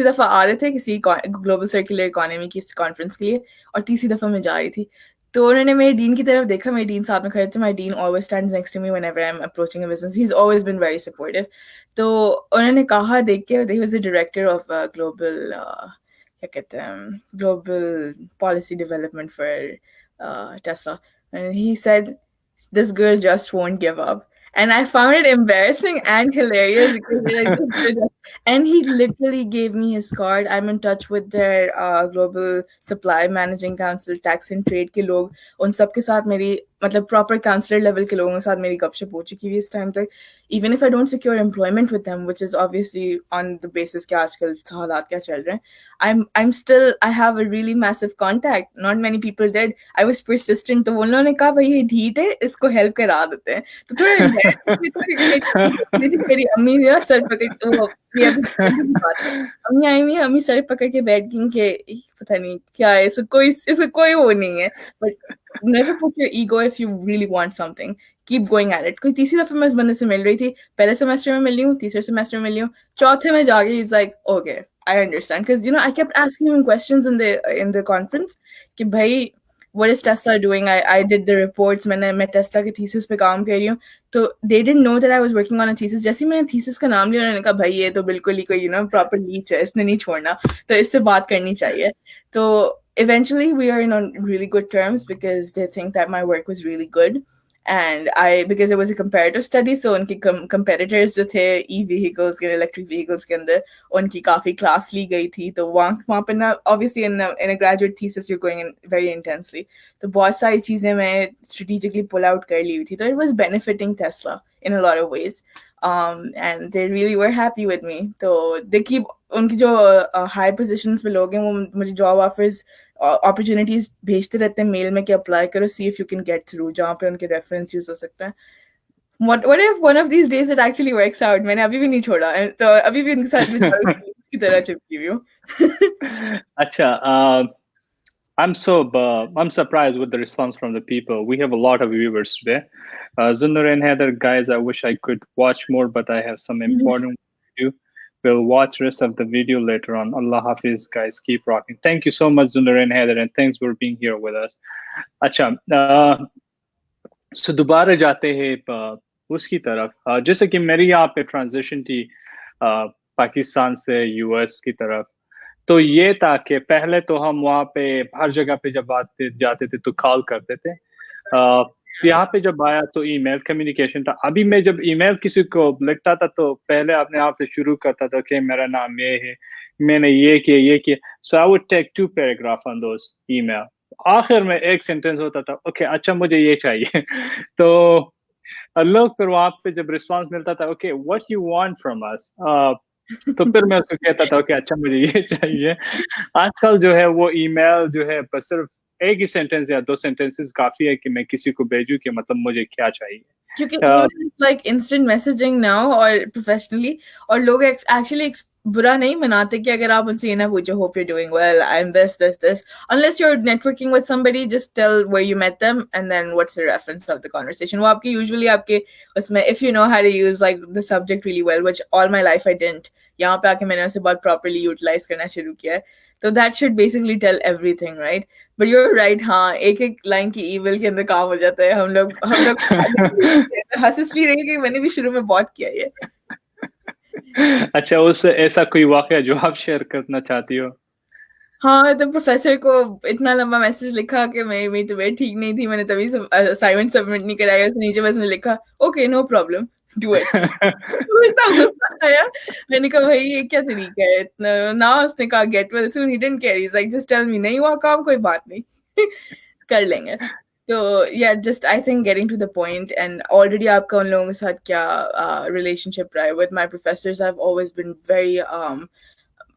दफा आ रहे थे किसी global circular economy की conference के लिए, और तीसरी दफा मैं जा रही थी. तो उन्होंने मेरे डीन की तरफ देखा, मेरे डीन साथ में खड़े थे. My dean always stands next to me whenever I'm approaching a business. He's always been very supportive. तो उन्होंने कहा देख के, he was the director of global क्या कहते हैं global policy development for Tesla, and he said this girl just won't give up. And I found it embarrassing and hilarious because they're like, this girl and he literally gave me his card. I'm in touch with their global supply managing council, tax and trade के लोग. उन सब के साथ मेरी मतलब proper counselor level के लोगों के साथ मेरी गपशप हो चुकी है इस time तक. Even if I don't secure employment with them, which is obviously on the basis कि आजकल हालात क्या चल रहे हैं, I'm still, I have a really massive contact. Not many people did. I was persistent. तो उन लोगों ने कहा भाई ये ढीठ है, इसको help करा देते हैं. तो थोड़ा मेरी अम्मी ने सर पकड़ वो ये अभी की बात है. अम्मी आई हुई है, अम्मी सर पकड़ के बैठ गई कि पता नहीं क्या है, इसको कोई वो नहीं है. But never put your ego if you really want something. Keep going at it. कोई तीसरी दफे मैं इस बंदे से मिल रही थी, पहले सेमेस्टर में मिल रही हूँ, तीसरे सेमेस्टर में मिल रही हूँ, चौथे में जाके he's like, okay, I understand. Because, I kept asking him questions in the conference कि भाई what is Tesla doing? I did the reports. मैं Tesla के thesis पे काम कर रही हूँ. तो they didn't know that I was working on a thesis. जैसे ही मैंने thesis का नाम लिया, उन्होंने कहा भाई ये तो बिल्कुल ही कोई proper leech है, इसने नहीं छोड़ना, तो इससे बात करनी चाहिए. तो eventually we are on really good terms because they think that my work was really good. And because it was a comparative study, so उनके competitors जो थे e-vehicles के electric vehicles के अंदर, उनकी काफी class ली गई थी. तो वहाँ पे ना obviously in a graduate thesis you're going in very intensely. तो बहुत सारी चीजें मैं strategically pull out कर ली हुई थी. तो it was benefiting Tesla in a lot of ways. And they really were happy with me. तो they keep उनकी जो high positions पे लोग हैं वो मुझे job offers opportunities भेजते रहते हैं मेल में कि अप्लाई करो, see if you can get through, जहाँ पे उनके रेफरेंस यूज हो सकता है. What if one of these days it actually works out? मैंने अभी भी नहीं छोड़ा, तो अभी भी उनके साथ में की तरह चिपकी हुई हूँ. अच्छा, I'm surprised with the response from the people. We have a lot of viewers today. Zunnur and Heather, guys, I wish I could watch more, but I have some important work to do. We'll watch rest of the video later on. Allah Hafiz, guys, keep rocking. Thank you so much, Zunnur and Heather, and thanks for being here with us. अच्छा, so दोबारा जाते हैं उसकी तरफ, जैसे कि मेरी यहाँ पे ट्रांजिशन थी पाकिस्तान से यूएस की तरफ. तो ये था कि पहले तो हम वहाँ पे हर जगह पे जब जाते थे तो कॉल करते थे. यहाँ पे जब आया तो ईमेल कम्युनिकेशन था. अभी मैं जब ईमेल किसी को लिखता था तो पहले अपने आप से शुरू करता था कि मेरा नाम ये है, मैंने ये किया. So I would take 2 paragraph on those email. आखिर में एक सेंटेंस होता था, ओके अच्छा मुझे ये चाहिए. तो लोग फिर वहाँ पे जब रिस्पांस मिलता था, okay what you want from us, तो फिर मैं उसको कहता था कि अच्छा मुझे ये चाहिए. आजकल जो है वो ईमेल जो है बस सिर्फ एक ही सेंटेंस या 2 सेंटेंसेस काफी है कि मैं किसी को भेजूं कि मतलब मुझे क्या चाहिए. क्योंकि like instant messaging now और professionally, और लोग actually बुरा नहीं मनाते कि अगर आप उनसे ये ना पूछो hope you're doing well, I'm this, unless you're networking with somebody, just tell where you met them and then what's the reference of the conversation. वो आपके usually आपके उसमें if you know how to use like the subject really well, which all my life I didn't, यहाँ पे आके मैंने उसे बहुत properly utilize करना शुरू किया है. तो that should basically tell everything, right? But you're right, हाँ, एक लाइन की ईमेल के अंदर काम हो जाता है. हम लोग हंस इसलिए रहे कि मैंने भी शुरू में बहुत किया ये. अच्छा, उस ऐसा कोई वाकया जो आप शेयर करना चाहती हो? हाँ, तो प्रोफेसर को इतना लंबा मैसेज लिखा कि मेरी तबीयत ठीक नहीं थी, मैंने तभी असाइनमेंट सबमिट नहीं कराया. उसने नीचे बस में लिखा okay no problem do it. इतना गुस्सा आया. मैंने कहा भाई ये क्या तरीका है इतना ना. उसने कहा get well soon. He didn't care. He is like just tell me नहीं हुआ काम, कोई बात नहीं. कर लेंगे. तो yeah, just I think getting to the point, and already आपका उन लोगों के साथ क्या relationship रहा है. With my professors I've always been very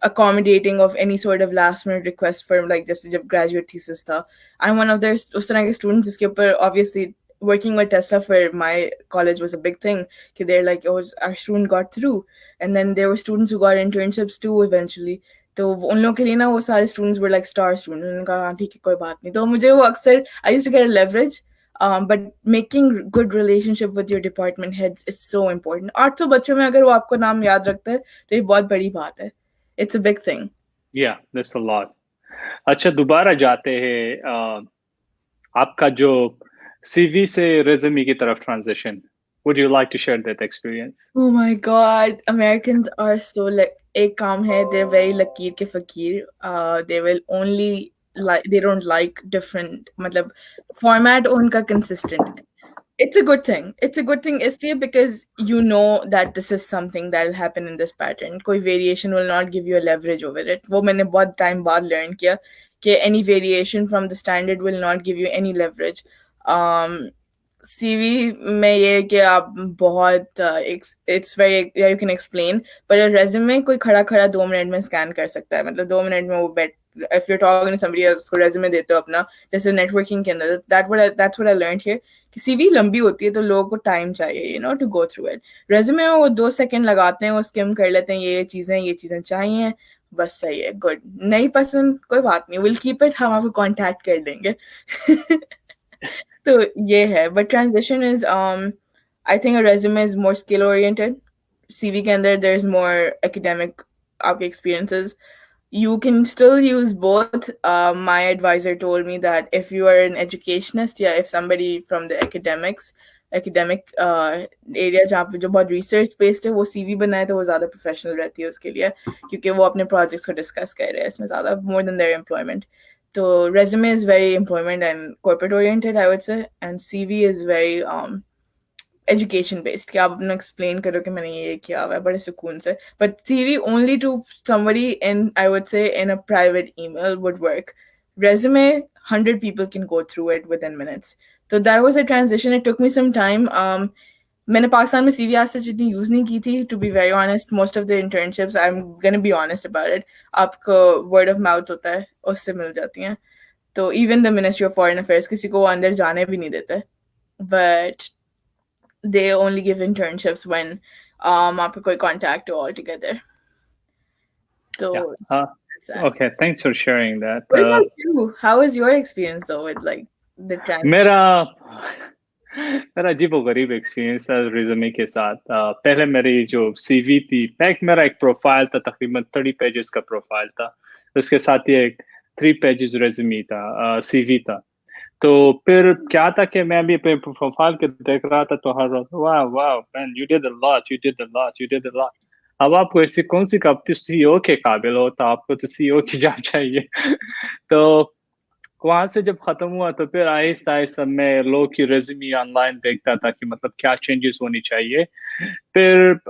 accommodating of any sort of last minute request for like जैसे जब graduate thesis था. I'm one of their उस तरह के students जिसके ऊपर obviously working with Tesla for my college was a big thing. They're like, oh, our student got through, and then there were students who got internships too eventually. तो उन लोगों के लिए ना वो सारे students were like star students. उन्होंने कहा हाँ ठीक है कोई बात नहीं. तो मुझे वो अक्सर I used to get a leverage. But making good relationship with your department heads is so important. 800 बच्चों में अगर वो आपको नाम याद रखते हैं तो ये बहुत बड़ी बात है. It's a big thing. Yeah, that's a lot. अच्छा दोबारा जाते हैं आपका जो CV से resume की तरफ transition. Would you like to share that experience? Oh my God, Americans are so like एक काम है, they're very लकीर के फकीर. They will only like they don't like different मतलब format उनका consistent है. It's a good thing. It's a good thing इसलिए because you know that this is something that will happen in this pattern. कोई variation will not give you a leverage over it. वो मैंने बहुत time बाद learn किया कि any variation from the standard will not give you any leverage. CV में ये है कि आप बहुत it's very yeah, you can explain, but a resume कोई खड़ा खड़ा 2 मिनट में स्कैन कर सकता है. मतलब 2 मिनट में वो if you're talking to somebody उसको resume देते हो अपना जैसे networking के अंदर that's what I learned here कि CV लंबी होती है तो लोगों को टाइम चाहिए you know to go through it. Resume में वो 2 सेकंड लगाते हैं, वो स्किम कर लेते हैं, ये चीजें चाहिए, बस सही है, गुड. नहीं पसंद कोई बात नहीं, विल कीप इट, हम आपको कांटेक्ट कर देंगे. तो ये है, but transition is I think a resume is more skill oriented. CV के अंदर there's more academic आपके experiences. You can still use both. My advisor told me that if you are an educationist, yeah, if somebody from the academic area जहाँ पे जो बहुत research based है वो CV बनाए तो वो ज़्यादा professional रहती है उसके लिए क्योंकि वो अपने projects को discuss कर रहे हैं इसमें ज़्यादा more than their employment. So resume is very employment and corporate oriented, I would say, and CV is very education based कि आप अपना explain करो कि मैंने ये किया हुआ है बड़े सुकून से. But CV only to somebody in, I would say, in a private email would work. Resume, 100 people can go through it within minutes. So that was a transition. It took me some time. मैंने पाकिस्तान में CV आज तक इतनी use नहीं की थी. To be very honest, most of the internships, I'm gonna be honest about it, आपको word of mouth होता है, उससे मिल जाती हैं. तो even the Ministry of Foreign Affairs किसी को अंदर जाने भी नहीं देते. But they only give internships when आपका कोई contact हो altogether. So Yeah. Okay, thanks for sharing that. What about you? How was your experience though with like the transition? मेरा अजीबोगरीब एक्सपीरियंस है रिज्यूमे के साथ. पहले मेरी जो CV थी, मेरा एक प्रोफाइल था, तकरीबन 30 पेजेस का प्रोफाइल था. उसके साथ ही एक 3 पेजेस रेज्यूमे था, CV था. तो फिर क्या था कि मैं भी अपने प्रोफाइल के देख रहा था तो हर रोज वाह वाह man you did a lot, you did a lot, you did a lot. अब आपको ऐसी कौन सी कंपनी CEO के काबिल हो, तो आपको तो CEO की जॉब चाहिए. तो वहां से जब खत्म हुआ तो फिर आहिस्ता आहिस्ता मैं लोग की रेज्यूमे ऑनलाइन देखता था कि मतलब क्या चेंजेस होनी चाहिए. फिर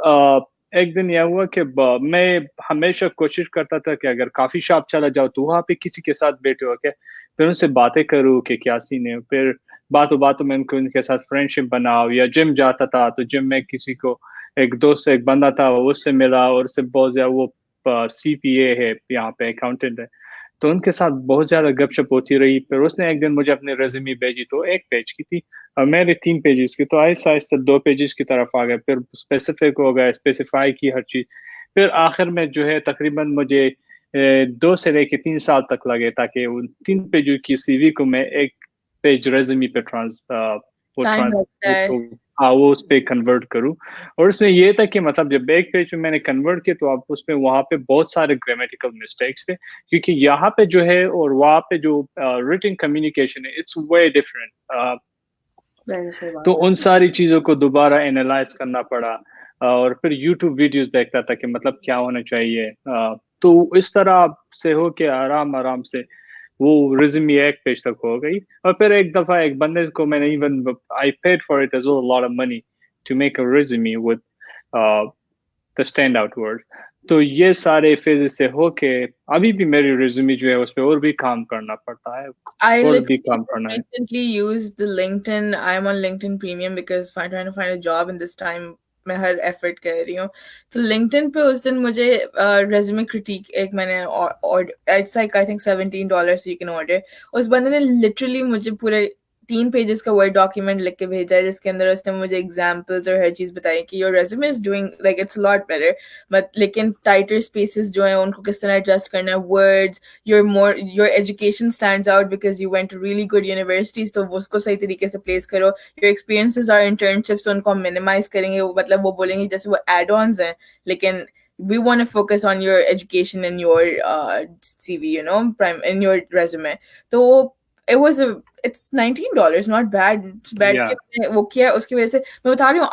एक दिन यह हुआ कि मैं हमेशा कोशिश करता था कि अगर कॉफी शॉप चला जाओ तो वहाँ पे किसी के साथ बैठे हो के फिर उनसे बातें करूँ कि क्या सीन है. फिर बातों में उनके साथ फ्रेंडशिप बनाओ, या जिम जाता था तो जिम में किसी को एक दोस्त एक बंदा था उससे मिला और उससे बहुत ज्यादा वो CPA है यहाँ पे, अकाउंटेंट है, तो उनके साथ बहुत ज्यादा गपशप होती रही. फिर उसने एक दिन मुझे अपनी रेज्यूमे भेजी तो 1 पेज की थी और मेरे 3 पेजेस की. तो आहिस्ता आहिस्ता 2 पेजेस की तरफ आ गए, फिर स्पेसिफिक हो गया, स्पेसिफाई की हर चीज. फिर आखिर में जो है तकरीबन मुझे 2 से लेके 3 साल तक लगे ताकि उन 3 पेजों की CV को मैं 1 पेज रेज्यूमे पे वो उस पे कन्वर्ट करूँ. और उसमें ये था कि मतलब जब 1 पेज में मैंने कन्वर्ट किया तो आप उसमें वहां पे बहुत सारे ग्रामेटिकल मिस्टेक्स थे क्योंकि यहाँ पे जो है और वहां पे जो रिटन कम्युनिकेशन है इट्स वे डिफरेंट. तो उन सारी चीजों को दोबारा एनालाइज करना पड़ा और फिर YouTube वीडियोस देखता था कि मतलब क्या होना चाहिए. तो इस तरह से हो के आराम से वो रिज्यूमे 1 पेज तक हो गई. और फिर एक दफा एक बंदे को मैंने even I paid for it as well lot of money to make a resume with the stand out word. तो ये सारे फेजेस से होके अभी भी मेरी रिज्यूमे जो है उस पर और भी काम करना पड़ता है. I और भी काम करना है. recently used the LinkedIn. I'm on LinkedIn Premium because I'm trying to find a job in this time. मैं हर एफर्ट कर रही हूँ. तो LinkedIn पे उस दिन मुझे रेज्यूमे क्रिटिक एक मैंने it's like I think $17 so you can order. उस बंदे ने लिटरली मुझे पूरे 3 पेजेस का वर्ड डॉक्यूमेंट लिख के भेजा है जिसके अंदर उसने मुझे एग्जांपल्स और हर चीज़ बताई कि your resume is doing like it's lot better, but लेकिन टाइटर स्पेसेस जो है उनको किस तरह एडजस्ट करना है, words, your education stands out because you went to really good universities, तो वो उसको सही तरीके से प्लेस करो। योर एक्सपीरियंसेस और इंटर्नशिप्स उनको हम मिनिमाइज करेंगे, मतलब वो बोलेंगे जैसे वो एड ऑन्स हैं, लेकिन we want to focus on your education in your CV, you know, in your resume. So it was it's $19, not bad. बैठ के Yeah. मैंने वो किया, उसकी वजह से मैं बता रही हूँ,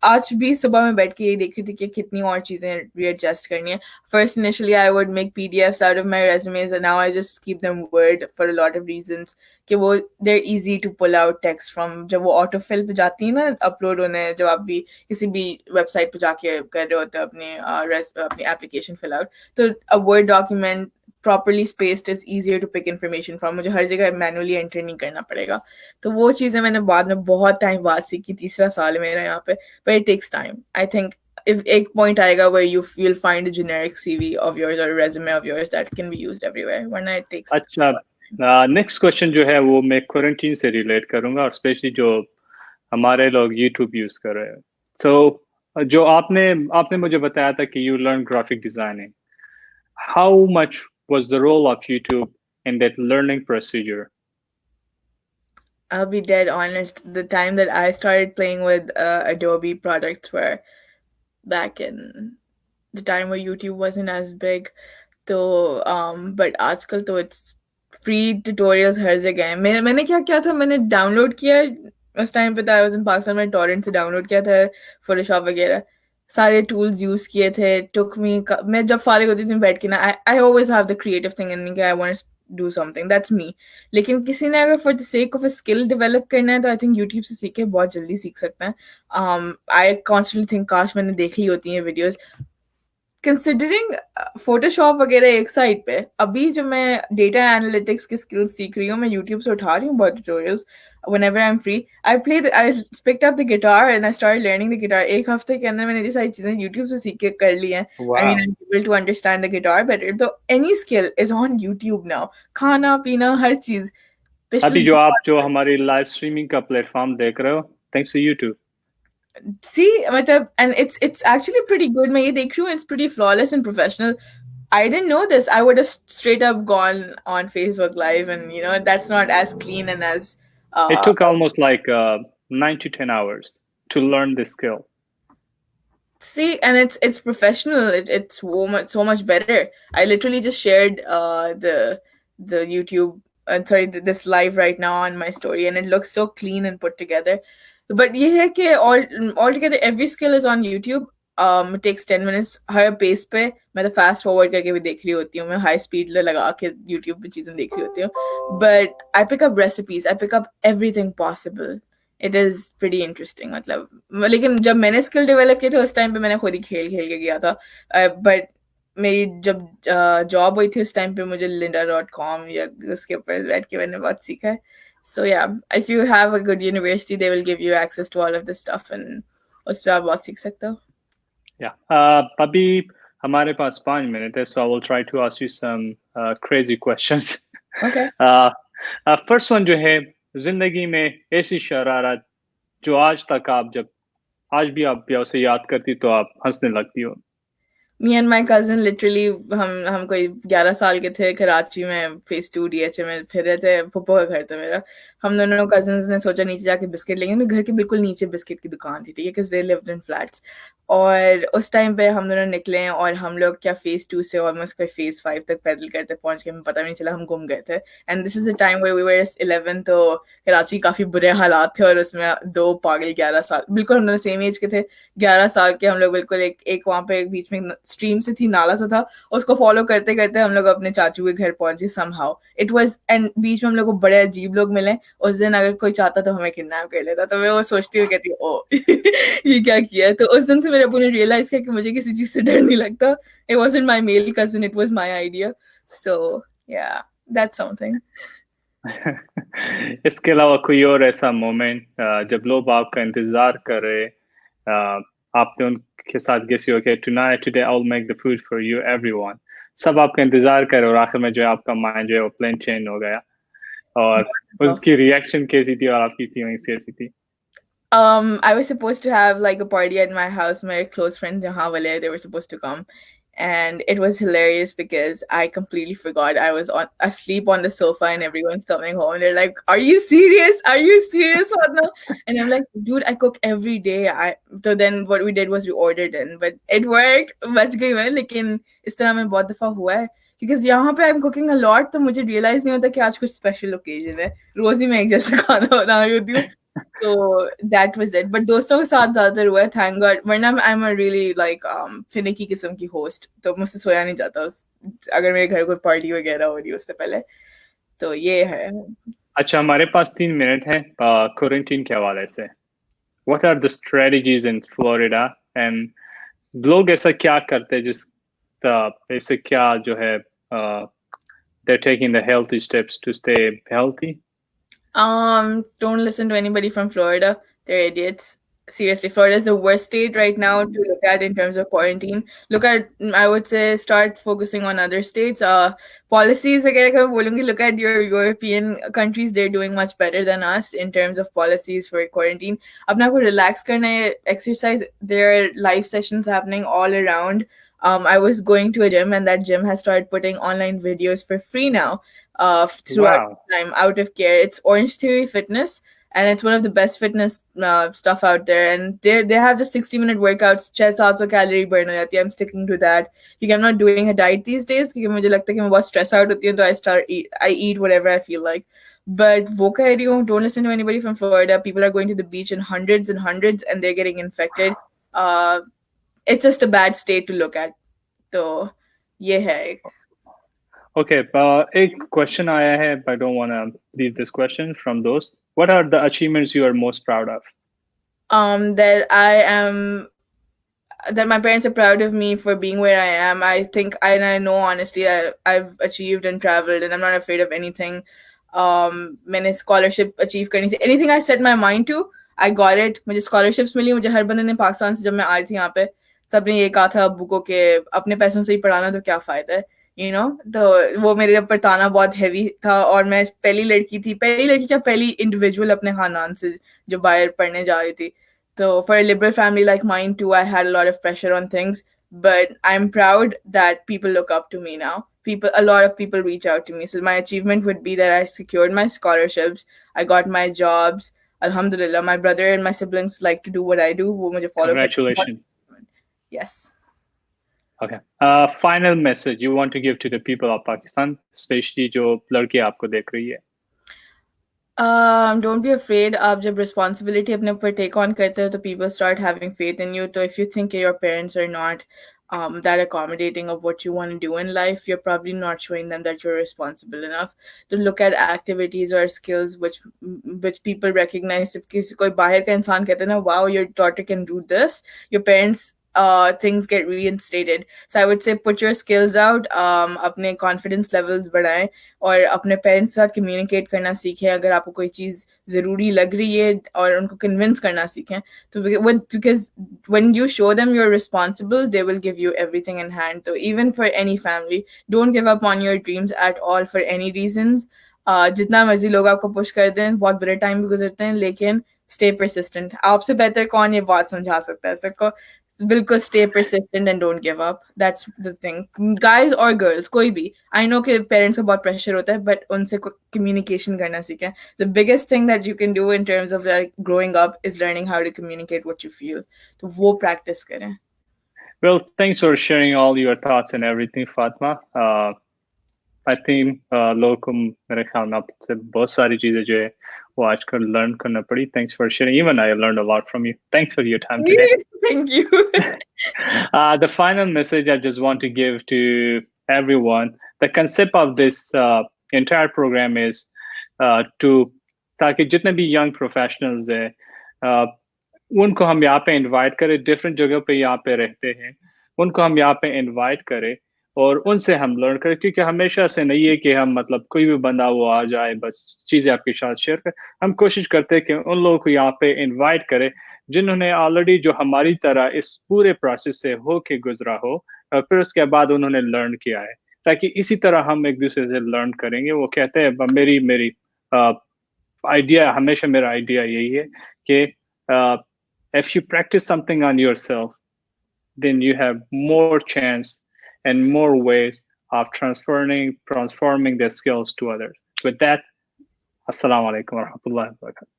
आज भी सुबह में बैठ के ये देख रही थी कि कितनी और चीजें readjust करनी है. First initially I would make PDFs out of my resumes and now I just keep them Word for a lot of reasons कि वो they're easy to pull out text from. जब वो ऑटो फिल पे जाती है ना upload होने, जब आप भी किसी भी वेबसाइट पे जाके कर रहे होते हो अपनी एप्लीकेशन फिल आउट, तो a Word document properly spaced is easier to pick information from. मुझे हर जगह मैनुअली एंटर नहीं करना पड़ेगा. तो वो चीज़ें मैंने बाद में बहुत टाइम बाद सीखी, तीसरा साल है मेरा यहाँ पे, but it takes time. I think if एक point आएगा where you'll find a generic CV of yours or a resume of yours that can be used everywhere, वरना it takes. अच्छा, नेक्स्ट क्वेश्चन जो है वो मैं क्वारंटीन से relate करूंगा और स्पेशली जो हमारे लोग यूट्यूब यूज कर रहे हैं. तो जो आपने मुझे बताया था कि you learn graphic designing. How much was the role of YouTube in that learning procedure? I'll be dead honest. The time that I started playing with Adobe products were back in the time where YouTube wasn't as big. तो but आजकल तो it's free tutorials हर जगह है. मैंने क्या किया था, मैंने डाउनलोड किया उस टाइम पे था, I was in Pakistan, मैंने टॉरेंट से डाउनलोड किया था फोटोशॉप वगैरह, सारे टूल्स यूज किए थे. टुक मी, मैं जब फारिग होती थी बैठ के ना, I always have the creative thing in me कि I want to do something, that's me. लेकिन किसी ने अगर for the sake of a skill develop करना है तो आई थिंक यूट्यूब से सीख के बहुत जल्दी सीख सकते हैं. आई कॉन्स्टेंटली थिंक काश मैंने देख ली होती हैं वीडियोज. कंसिडरिंग फोटोशॉप वगैरह एक साइड पे, अभी जो मैं डेटा एनालिटिक्स की स्किल्स सीख रही हूँ, मैं यूट्यूब से उठा रही हूँ बहुत tutorials. whenever I'm free, I picked up the guitar and I started learning the guitar. एक हफ्ते के अंदर मैंने ये सारी चीजें यूट्यूब से सीख के कर ली हैं. I mean, Wow. I'm able to understand the guitar better. तो any skill is on YouTube now. खाना पीना हर चीज अभी पिछले जो हमारी लाइव स्ट्रीमिंग का प्लेटफॉर्म देख रहे हो, थैंक्स टू यूट्यूब. See, मतलब, and it's actually pretty good. मैं ये देख रही हूँ, it's pretty flawless and professional. I didn't know this. I would have straight up gone on Facebook Live, and you know that's not as clean and as. It took almost like 9 to 10 hours to learn this skill. See, and it's professional. It's so much better. I literally just shared the YouTube, sorry, this live right now on my story, and it looks so clean and put together. But ये है कि altogether every skill is on YouTube. It takes 10 minutes her page पे. मैं तो fast forward करके भी देख रही होती हूँ, मैं high speed लगा के YouTube पे चीजें देख रही होती हूँ. But I pick up recipes, I pick up everything possible. It is pretty interesting. मतलब, लेकिन जब मैंने स्किल डेवलप किए थे उस टाइम पे मैंने खुद ही खेल खेल के गया था. बट मेरी जब जॉब हुई थी उस टाइम पे मुझे lynda.com या उसके ऊपर बैठ के मैंने बहुत सीखा है. So yeah, if you have a good university, they will give you access to all of this stuff, and उससे आप बहुत सीख सकते हो. Yeah. अभी हमारे पास 5 मिनट है, so I will try to ask you some crazy questions. Okay. First one जो है, जिंदगी में ऐसी शरारत जो आज भी आप उसे याद करती तो आप हंसने लगती हो. Me and my cousin literally हम कोई 11 साल के थे, कराची में फेज 2 DHA में फिर रहे थे. फुप्पो का घर था मेरा. हम दोनों कजिन्स ने सोचा नीचे जाके बिस्किट लेंगे. घर के बिल्कुल नीचे बिस्किट की दुकान थी, ठीक है, because they lived in flats. और उस टाइम पे हम दोनों निकले और हम लोग क्या फेज 2 से ऑलमोस्ट कोई फेज 5 तक पैदल करते पहुंच के, हमें पता भी नहीं चला हम गुम गए थे. And this is the time where we were 11, तो कराची काफी बुरे हालात थे और उसमें 2 पागल 11 साल, बिल्कुल हम दोनों सेम एज के थे, 11 साल के हम लोग, बिल्कुल एक वहाँ पे एक बीच में स्ट्रीम से थी, नाला सा था, उसको फॉलो करते करते हम लोग अपने चाचू के घर पहुंचे समहाउ. इट वाज, एंड बीच में हम लोग को बड़े अजीब लोग मिले. उस दिन अगर कोई चाहता तो हमें किडनैप कर लेता. तो मैं वो सोचती हुई कहती ओ ये क्या किया. तो उस दिन से मेरे अबू ने रियलाइज किया कि मुझे किसी चीज से डर नहीं लगता. It wasn't my male cousin, it was my idea. So yeah, that's something. इसके अलावा कोई और ऐसा मोमेंट जब लोग आपका इंतजार कर रहे, आपने उनके साथ किसी हो कि today I will make the food for you everyone, सब आपका इंतजार कर रहे और आखिर में जो है आपका माइंड जो है वो प्लेन चेंज हो गया और उसकी रिएक्शन कैसी थी और आपकी फीलिंग्स कैसी थी? I was supposed to have like a party at my house. My close friends, they were supposed to come, and it was hilarious because I completely forgot I was on asleep on the sofa, and everyone's coming home. And they're like, "Are you serious? Are you serious, Fatma?" And I'm like, "Dude, I cook every day." So then what we did was we ordered in, but it worked. बच गई मैं, लेकिन इस तरह में बहुत दफा हुआ है because यहाँ पे I'm cooking a lot, तो मुझे realize नहीं होता कि आज कुछ special occasion है. रोज ही मैं एक जैसा खाना बना रही होती हूँ. So that was it. But दोस्तों के साथ ज्यादातर हुआ है, thank God. वरना I'm a really like finicky किस्म की host. तो मुझसे सोया नहीं जाता अगर मेरे घर कोई पार्टी वगैरह हो रही है उससे पहले. तो ये है. अच्छा, हमारे पास 3 मिनट है क्वारंटीन के हवाले से. What are the strategies in Florida? And लोग ऐसा क्या करते हैं जिस ऐसे क्या जो है they're taking the healthy steps to stay healthy? Don't listen to anybody from Florida. They're idiots. Seriously, Florida is the worst state right now to look at in terms of quarantine. I would say, start focusing on other states. Policies, again, look at your European countries. They're doing much better than us in terms of policies for quarantine. Apna ko relax karna hai, exercise. There are live sessions happening all around. I was going to a gym, and that gym has started putting online videos for free now. Throughout time out of care. It's Orange Theory Fitness, and it's one of the best fitness stuff out there. And they have just 60-minute workouts. 600 calorie burn ho jati hai. I'm sticking to that because I'm not doing a diet these days because मुझे लगता है कि मैं बहुत stress out होती हूँ, तो I eat whatever I feel like. But वो कह रही हूँ, don't listen to anybody from Florida. People are going to the beach in hundreds and hundreds, and they're getting infected. It's just a bad state to look at. तो ये है. Okay, एक question आया है. I don't want to leave this question from those. What are the achievements you are most proud of? That my parents are proud of me for being where I am. I think, and I know honestly, I've achieved and traveled, and I'm not afraid of anything. मैंने scholarship achieve करनी थी. Anything I set my mind to, I got it. मुझे scholarships मिली. मुझे हर बंदे ने पाकिस्तान से जब मैं आ रही थी यहाँ पे, सबने ये कहा था अब्बू को कि अपने पैसों से ही पढ़ाना तो क्या फायदा है, तो वो मेरे ऊपर ताना बहुत हैवी था. और मैं पहली लड़की क्या पहली इंडिविजुअल अपने खानदान से जो बाहर पढ़ने जा रही थी. So for a liberal family like mine too, I had a lot of pressure on things, but I'm proud that people look up to me now. A lot of people reach out to me. So my achievement would be that I secured my scholarships, I got my jobs. Alhamdulillah, my brother and my siblings like to do what I do. वो मुझे follow. Congratulations. Yes. Okay. Final message you want to give to the people of Pakistan, especially जो लड़की आपको देख रही है. Don't be afraid. आप जब responsibility अपने ऊपर take on करते हो, तो people start having faith in you. So if you think your parents are not that accommodating of what you want to do in life, you're probably not showing them that you're responsible enough to look at activities or skills which people recognize. If किसी कोई बाहर का इंसान कहते हैं ना, wow, your daughter can do this, your parents things get reinstated. So I would say put your skills out, अपने confidence levels बढ़ाएं और अपने parents के साथ communicate करना सीखें. अगर आपको कोई चीज़ ज़रूरी लग रही है और उनको convince करना सीखें, तो because when you show them you're responsible, they will give you everything in hand. So even for any family, don't give up on your dreams at all for any reasons. जितना मर्जी लोग आपको push कर दें, बहुत बुरे time भी गुजरते हैं, लेकिन stay persistent. आपसे बेहतर कौन ये बात समझा सकता है सबको. बिल्कुल stay persistent and don't give up. That's the thing. Guys or girls, कोई भी. I know कि parents को बहुत pressure होता है, but उनसे communication करना सीखें. The biggest thing that you can do in terms of like growing up is learning how to communicate what you feel. तो वो practice करें. Well, thanks for sharing all your thoughts and everything, Fatima. I think लोगों को मेरे ख्याल में आपसे बहुत सारी चीजें जो है वो आजकल learn करना पड़ी. Thanks for sharing. Even I learned a lot from you. Thanks for your time today. Thank you. The final message I just want to give to everyone, the concept of this entire program is to ताकि जितने भी young professionals हैं उनको हम यहाँ पे invite करें. different जगह पे यहाँ पे रहते हैं, उनको हम यहाँ पे invite करें और उनसे हम लर्न करें. क्योंकि हमेशा से नहीं है कि हम मतलब कोई भी बंदा वो आ जाए बस चीज़ें आपके साथ शेयर करें. हम कोशिश करते हैं कि उन लोगों को यहाँ पे इनवाइट करें जिन्होंने ऑलरेडी जो हमारी तरह इस पूरे प्रोसेस से होके गुजरा हो और फिर उसके बाद उन्होंने लर्न किया है, ताकि इसी तरह हम एक दूसरे से लर्न करेंगे. वो कहते हैं मेरी idea, हमेशा मेरा idea यही है कि if you practice something on yourself, then you have more chance and more ways of transforming the skills to others. With that, Assalamu alaikum wa rahmatullahi wa barakatuh.